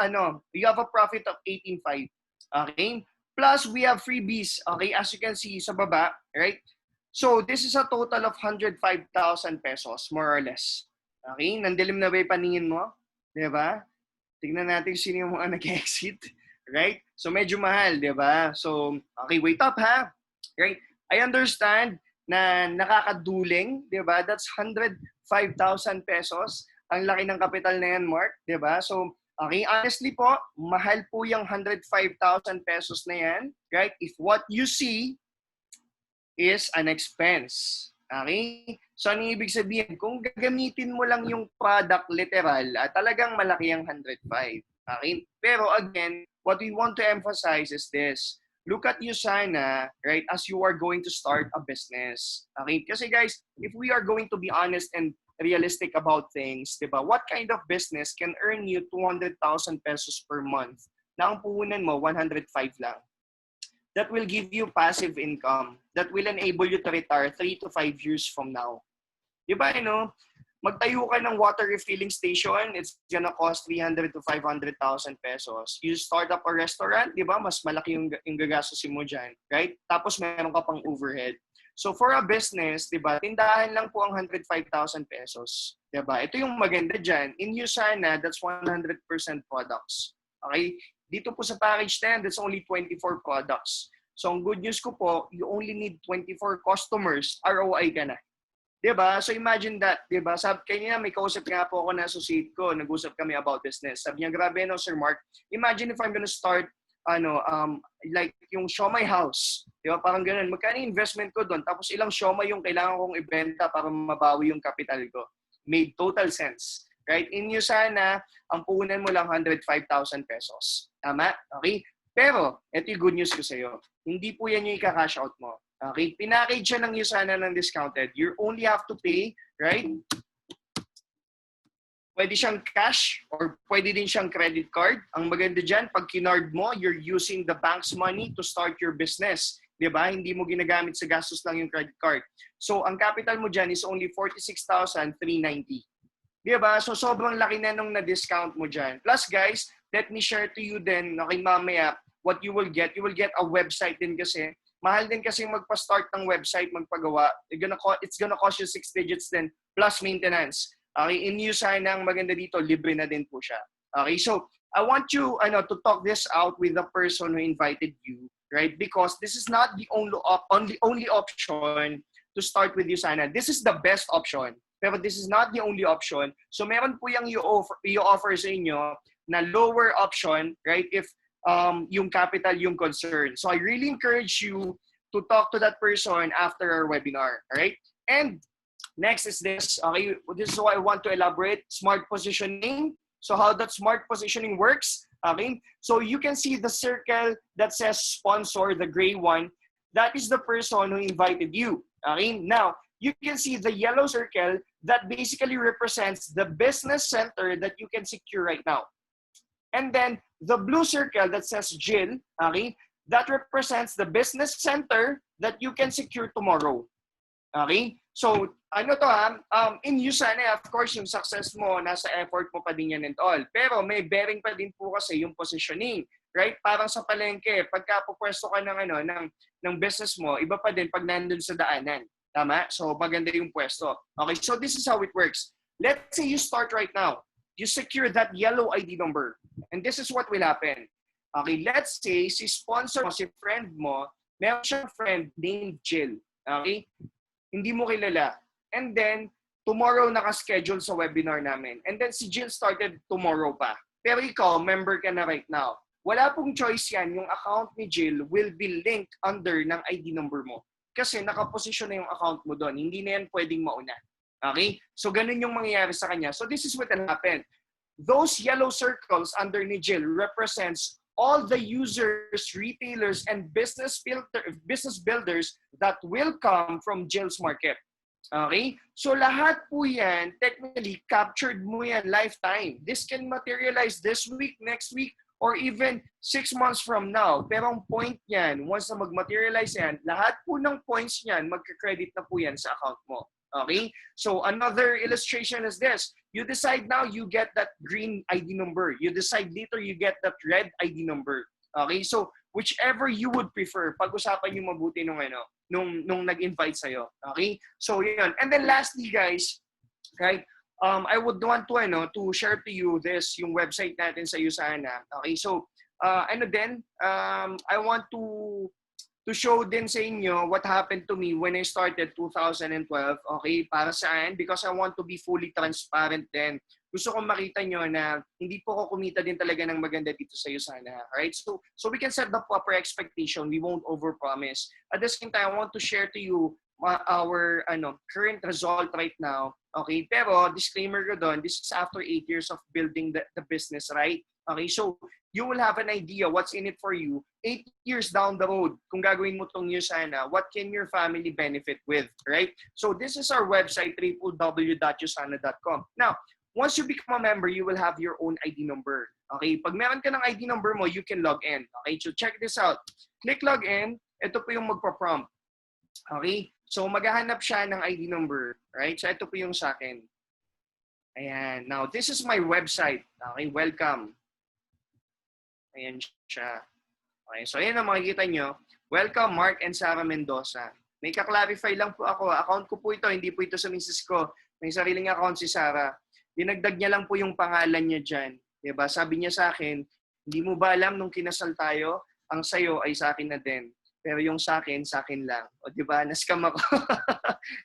you have a profit of 18.5. Okay? Plus, we have freebies. Okay? As you can see sa baba, right? So, this is a total of 105,000 pesos, more or less. Okay? Nandilim na ba yung paningin mo? Diba? Tignan natin sino yung mga nag-exit. Right? So, medyo mahal, diba? So, okay, wait up, ha? Right? I understand na nakakaduling, diba? That's 105,000 pesos. Ang laki ng kapital na yan, Mark, diba? So, okay, honestly po, mahal po yung 105,000 pesos na yan, right? If what you see is an expense. Okay? So, ano ibig sabihin? Kung gagamitin mo lang yung product literal, talagang malaki ang 105. Okay? Pero again, what we want to emphasize is this. look at USANA, right, as you are going to start a business. Okay? Kasi guys, if we are going to be honest and realistic about things, diba, what kind of business can earn you 200,000 pesos per month na ang puhunan mo 105 lang? That will give you passive income that will enable you to retire 3 to 5 years from now. Diba, magtayo ka ng water refilling station, it's gonna cost 300 to 500,000 pesos. You start up a restaurant, diba, mas malaki yung gagastusin mo dyan, right? Tapos meron ka pang overhead. So for a business, diba, tindahan lang po ang 105,000 pesos. Diba? Ito yung maganda dyan. In USANA, that's 100% products. Okay? Dito po sa package 10, that's only 24 products. So ang good news ko po, you only need 24 customers, ROI ka na. Diba? So imagine that, diba? Sabi kanina may kausap nga po ako na associate ko, nag-usap kami about business. Sabi niya, grabe no, Sir Mark, imagine if I'm gonna start like yung siomai house. Diba? Parang ganun. Magkano investment ko doon? Tapos ilang siomai yung kailangan kong ibenta para mabawi yung capital ko. Made total sense. Right? In USANA, ang puhunan mo lang 105,000 pesos. Tama? Okay? Pero, ito yung good news ko sa'yo. Hindi po yan yung ika-cash out mo. Okay? Pinackage siya ng USANA ng discounted. You only have to pay, right? Pwede siyang cash or pwede din siyang credit card. Ang maganda dyan, pag kinard mo, you're using the bank's money to start your business. Diba? Hindi mo ginagamit sa gastos lang yung credit card. So, ang capital mo dyan is only 46,390. Diba? So, sobrang laki na nung na-discount mo dyan. Plus, guys, let me share to you then, okay, mamaya, what you will get. You will get a website din kasi. Mahal din kasi magpa-start ng website, magpagawa. It's gonna cost you 6 digits din, plus maintenance. Okay, in USANA, ang maganda dito, libre na din po siya. Okay, so, I want you to talk this out with the person who invited you, right? Because this is not the only option to start with USANA. This is the best option. Pero this is not the only option. So meron po yung i-offer sa inyo na lower option, right? If yung capital yung concern. So I really encourage you to talk to that person after our webinar, all right? And next is this. Okay, this is what I want to elaborate. Smart positioning. So how that smart positioning works. Okay, so you can see the circle that says sponsor, the gray one. That is the person who invited you. Okay, now you can see the yellow circle that basically represents the business center that you can secure right now. And then the blue circle that says Jill, okay, that represents the business center that you can secure tomorrow. Okay? So, in USANA, of course, yung success mo, nasa effort mo pa din yan and all. Pero may bearing pa din po kasi yung positioning. Right? Parang sa palengke, pagka pupwesto ka ng business mo, iba pa din pag nandun sa daanan. Tama? So, maganda yung pwesto. Okay, so this is how it works. Let's say you start right now. You secure that yellow ID number. And this is what will happen. Okay, let's say si sponsor mo, si friend mo, meron siyang friend named Jill. Okay? Hindi mo kilala. And then, tomorrow naka-schedule sa webinar namin. And then si Jill started tomorrow pa. Pero ikaw, member ka na right now. Wala pong choice yan. Yung account ni Jill will be linked under ng ID number mo. Kasi nakaposisyon na yung account mo doon. Hindi na yan pwedeng mauna. Okay? So, ganun yung mangyayari sa kanya. So, this is what will happen. Those yellow circles under ni Jill represents all the users, retailers, and business builders that will come from Jill's market. Okay? So, lahat po yan, technically, captured mo yan lifetime. This can materialize this week, next week, or even 6 months from now. Pero ang point yan, once na mag-materialize yan, lahat po ng points yan, magka-credit na po yan sa account mo. Okay? So another illustration is this. You decide now, you get that green ID number. You decide later, you get that red ID number. Okay? So whichever you would prefer, pag-usapan nyo mabuti nung nag-invite sa'yo. Okay? So yun. And then lastly, guys, right? I would want to share to you yung website natin sa USANA. Okay, so I want to show din sa inyo what happened to me when I started 2012. Okay, para saan? Because I want to be fully transparent din. Gusto kong makita nyo na hindi po ako kumita din talaga ng maganda dito sa USANA. Alright, so we can set the proper expectation. We won't overpromise. At the same time, I want to share to you our current result right now. Okay, pero disclaimer ko doon, this is after 8 years of building the business, right? Okay, so you will have an idea what's in it for you 8 years down the road. Kung gagawin mo tong Usana, what can your family benefit with, right? So this is our website, www.usana.com. Now, once you become a member, you will have your own ID number. Okay? Pag meron ka ng ID number mo, you can log in. Okay? So check this out. Click log in. Ito po yung magpa-prompt. Okay? So maghahanap siya ng ID number. Right? So ito po yung sa akin. Ayan. Now, this is my website. Okay? Welcome. Ayan siya. Okay? So ayan ang makikita nyo. Welcome, Mark and Sarah Mendoza. May ka-clarify lang po ako. Account ko po ito. Hindi po ito sa misis ko. May sariling account si Sarah. Dinagdag niya lang po yung pangalan niya dyan. Diba? Sabi niya sa akin, hindi mo ba alam nung kinasal tayo, ang sayo ay sa akin na din. Pero yung sa akin lang. O diba? Na-scam ako.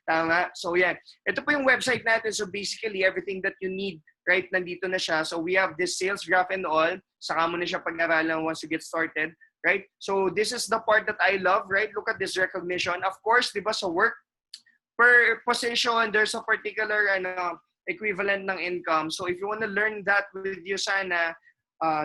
Tama? So yan. Ito po yung website natin. So basically, everything that you need, right, nandito na siya. So we have this sales graph and all. Saka mo na siya pag-aralan once you get started. Right? So this is the part that I love, right? Look at this recognition. Of course, diba sa work, per position, there's a particular equivalent ng income. So if you want to learn that with Usana,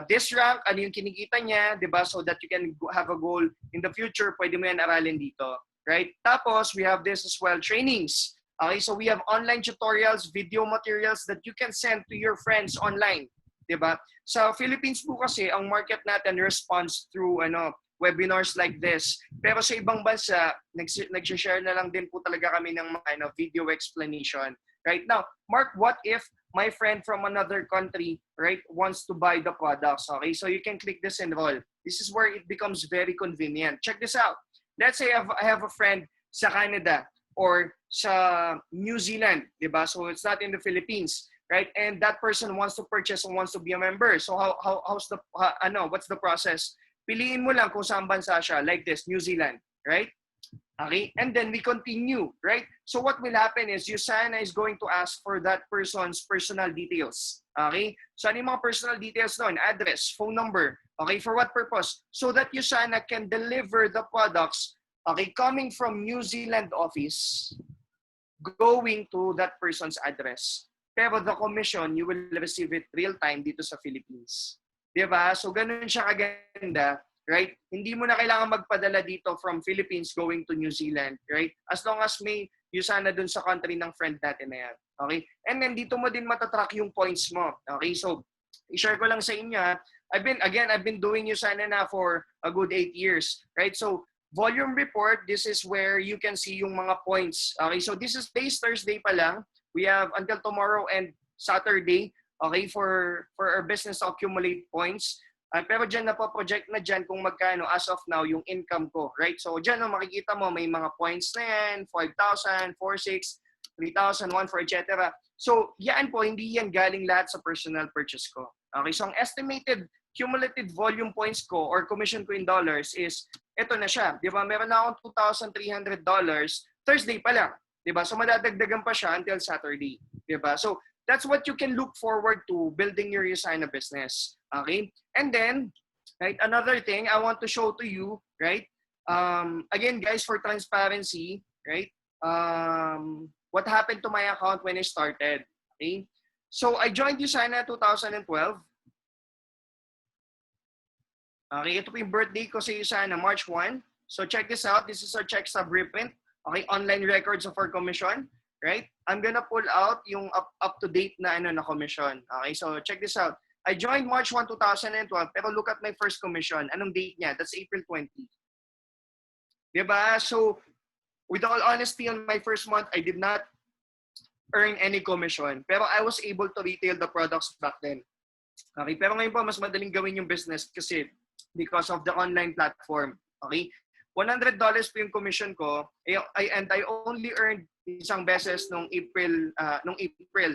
this rank, ano yung kinikita niya, di ba? So that you can have a goal in the future, pwede mo yan aralin dito. Right? Tapos, we have this as well, trainings. Okay, so we have online tutorials, video materials that you can send to your friends online. Di ba? Sa Philippines po kasi, ang market natin responds through webinars like this. Pero sa ibang bansa, nag-share na lang din po talaga kami ng video explanation. Right now, Mark, what if my friend from another country, right, wants to buy the products? Okay, so you can click this enroll. This is where it becomes very convenient. Check this out. Let's say I have a friend sa Canada or sa New Zealand, diba? So it's not in the Philippines, right? And that person wants to purchase and wants to be a member. So how's the what's the process? Piliin mo lang kung saan bansa siya, like this, New Zealand, right? Okay, and then we continue, right? So what will happen is Usana is going to ask for that person's personal details. Okay, so ano yung mga personal details doon? Address, phone number. Okay, for what purpose? So that Usana can deliver the products, okay, coming from New Zealand office, going to that person's address. Pero the commission, you will receive it real time dito sa Philippines. Diba? So ganun siya kaganda. Right? Hindi mo na kailangan magpadala dito from Philippines going to New Zealand, right? As long as may Usana dun sa country ng friend natin na yan. Okay? And then dito mo din matatrack yung points mo. Okay? So, i-share ko lang sa inyo. I've been doing Usana na for a good 8 years, right? So, volume report, this is where you can see yung mga points. Okay? So, this is Thursday pa lang. We have until tomorrow and Saturday, okay, for our business to accumulate points. Pero dyan napoproject na dyan kung magkano as of now yung income ko, right? So dyan makikita mo may mga points na yan, 5,000, 4,600, 3,000, 1,400, etc. So yan po, hindi yan galing lahat sa personal purchase ko. Okay, so ang estimated cumulative volume points ko or commission ko in dollars is, ito na siya. Di ba? Meron na akong $2,300 Thursday pa lang. Di ba? So madadagdagan pa siya until Saturday. Di ba? So that's what you can look forward to building your Usana business. Okay? And then, right, another thing I want to show to you, right? Again, guys, for transparency, right? What happened to my account when I started? Okay? So, I joined Usana 2012. Okay, ito po yung birthday ko sa Usana, March 1. So, check this out. This is our check stub reprint. Okay, online records of our commission. Right? I'm gonna pull out yung up-to-date na na commission. Okay, so check this out. I joined March 1, 2012, pero look at my first commission. Anong date niya? That's April 20. Diba? So, with all honesty, on my first month, I did not earn any commission. Pero I was able to retail the products back then. Okay? Pero ngayon po, mas madaling gawin yung business kasi because of the online platform. Okay? $100 po yung commission ko, and I only earned isang beses nung April.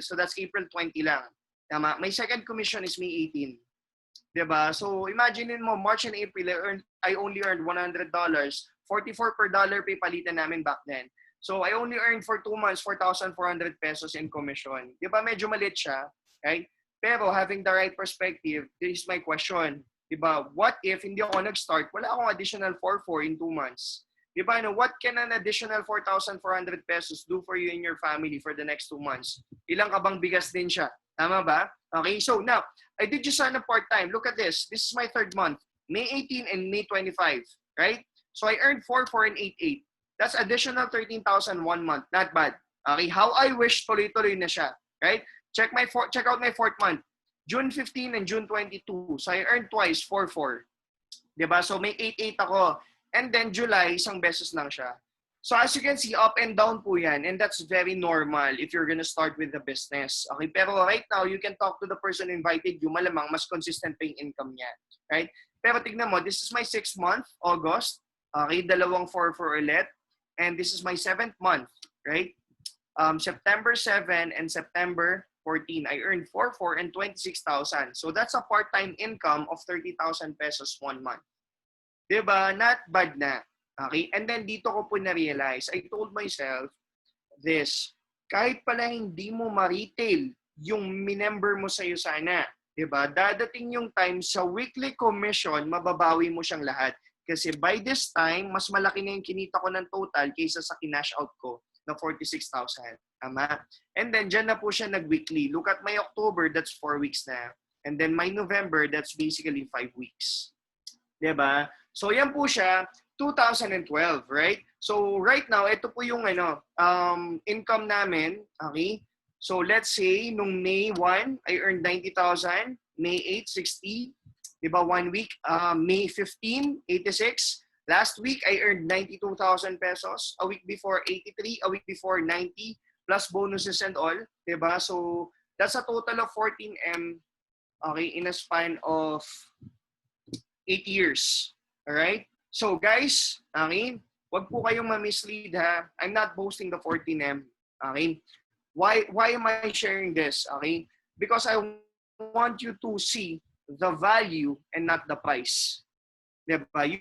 So that's April 20 lang. Tama? My second commission is May 18. Diba? So imagine mo, March and April, I only earned $100. 44 per dollar pay palitan namin back then. So I only earned for 2 months 4,400 pesos in commission. Diba? Medyo maliit siya. Right? Pero having the right perspective, this is my question. Diba? What if hindi ako nag-start, wala akong additional 4,400 in 2 months? Diba? What can an additional 4,400 pesos do for you and your family for the next 2 months? Ilang ka bang bigas din siya? Tama ba? Okay, so now, I did just sign a part-time. Look at this. This is my third month. May 18 and May 25, right? So I earned 4,400 and 8,800. That's additional 13,000 one month. Not bad. Okay, how I wish tuloy-tuloy na siya, right? Check out my fourth month. June 15 and June 22. So I earned twice, 4,400. 'Di ba? So may 8,800 ako. And then July, isang beses lang siya. So as you can see, up and down po yan. And that's very normal if you're gonna start with the business. Okay, pero right now, you can talk to the person who invited you. Malamang, mas consistent pa yung income niya. Right? Pero tignan mo, this is my 6th month, August. Okay, dalawang 4,400 ulit. And this is my 7th month, right? September 7 and September 14, I earned 4,400 and 26,000. So that's a part-time income of 30,000 pesos one month. Diba? Not bad na. Okay? And then dito ko po na-realize, I told myself this, kahit pala hindi mo ma-retail yung minember mo sa'yo sana, diba? Dadating yung time sa weekly commission, mababawi mo siyang lahat. Kasi by this time, mas malaki na yung kinita ko ng total kaysa sa kinash out ko na 46,000. Tama? And then, dyan na po siya nag-weekly. Look at my October, that's 4 weeks na. And then my November, that's basically 5 weeks. Diba? So, yan po siya, 2012, right? So, right now, ito po yung income namin. Okay? So, let's say, nung May 1, I earned 90,000. May 8, 60. Diba? 1 week. May 15, 86. Last week, I earned 92,000 pesos. A week before, 83. A week before, 90. Plus bonuses and all. Diba? So, that's a total of 14M, okay, in a span of 8 years. Alright? So, guys, okay, wag po kayong ma-mislead, ha? I'm not boasting the 14M. Okay? Why am I sharing this? Okay? Because I want you to see the value and not the price. Diba?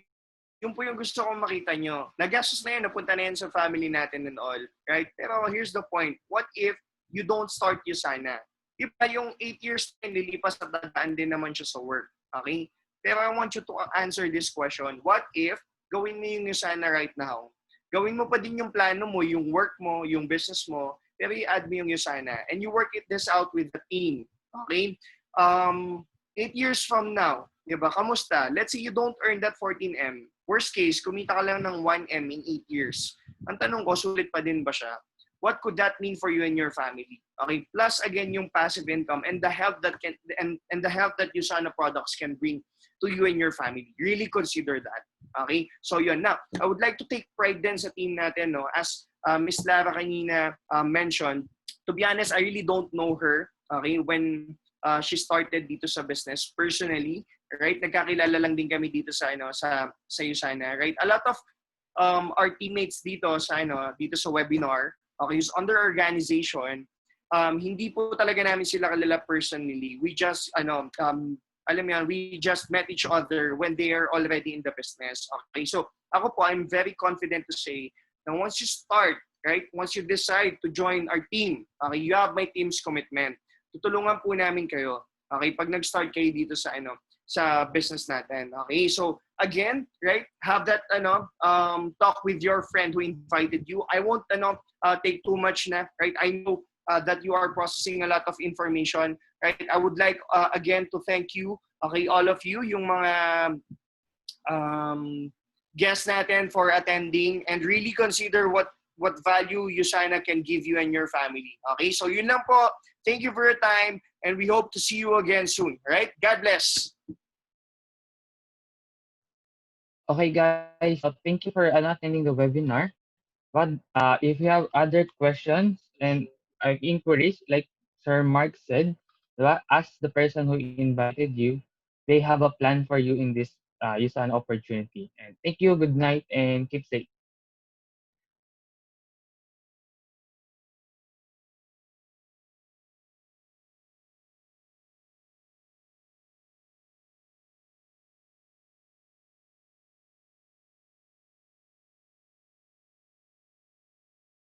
Yung po yung gusto kong makita nyo. Nagastos na yan, napunta na yan sa family natin and all. Right? Pero here's the point. What if you don't start Yusana? Diba yung 8 years na nililipas at dadaan din naman siya sa work. Okay? Pero I want you to answer this question. What if gawin mo yung Yusana right now? Gawin mo pa din yung plano mo, yung work mo, yung business mo, pero i-add mo yung Yusana. And you work this out with the team. Okay? 8 years from now, diba? Kamusta? Let's say you don't earn that 14M. Worst case, kumita ka lang ng 1M in 8 years. Ang tanong ko, sulit pa din ba siya? What could that mean for you and your family? Okay, plus again yung passive income and the help that the help that Yusana products can bring to you and your family. Really consider that. Okay? So yun. Now, I would like to take pride din sa team natin, no? As Miss Lara kanina mentioned, to be honest, I really don't know her, okay, when she started dito sa business personally. Right? Nagkakilala lang din kami dito sa sa Yusana, right? A lot of our teammates dito sa webinar, okay, who's under organization, hindi po talaga namin sila kilala personally. We just we just met each other when they are already in the business. Okay? So, ako po, I'm very confident to say na once you start, right? Once you decide to join our team, okay, you have my team's commitment. Tutulungan po namin kayo. Okay? Pag nag-start kayo dito sa business natin. Okay? So, again, right? Have that talk with your friend who invited you. I won't take too much na, right? I know that you are processing a lot of information, right? I would like again to thank you, okay, all of you, yung mga guests natin for attending, and really consider what value Yusana can give you and your family. Okay? So, yun lang po. Thank you for your time, and we hope to see you again soon. Right? God bless. Okay, guys. So thank you for attending the webinar. But if you have other questions and inquiries, like Sir Mark said, diba, ask the person who invited you. They have a plan for you in this use an opportunity. And thank you. Good night and keep safe.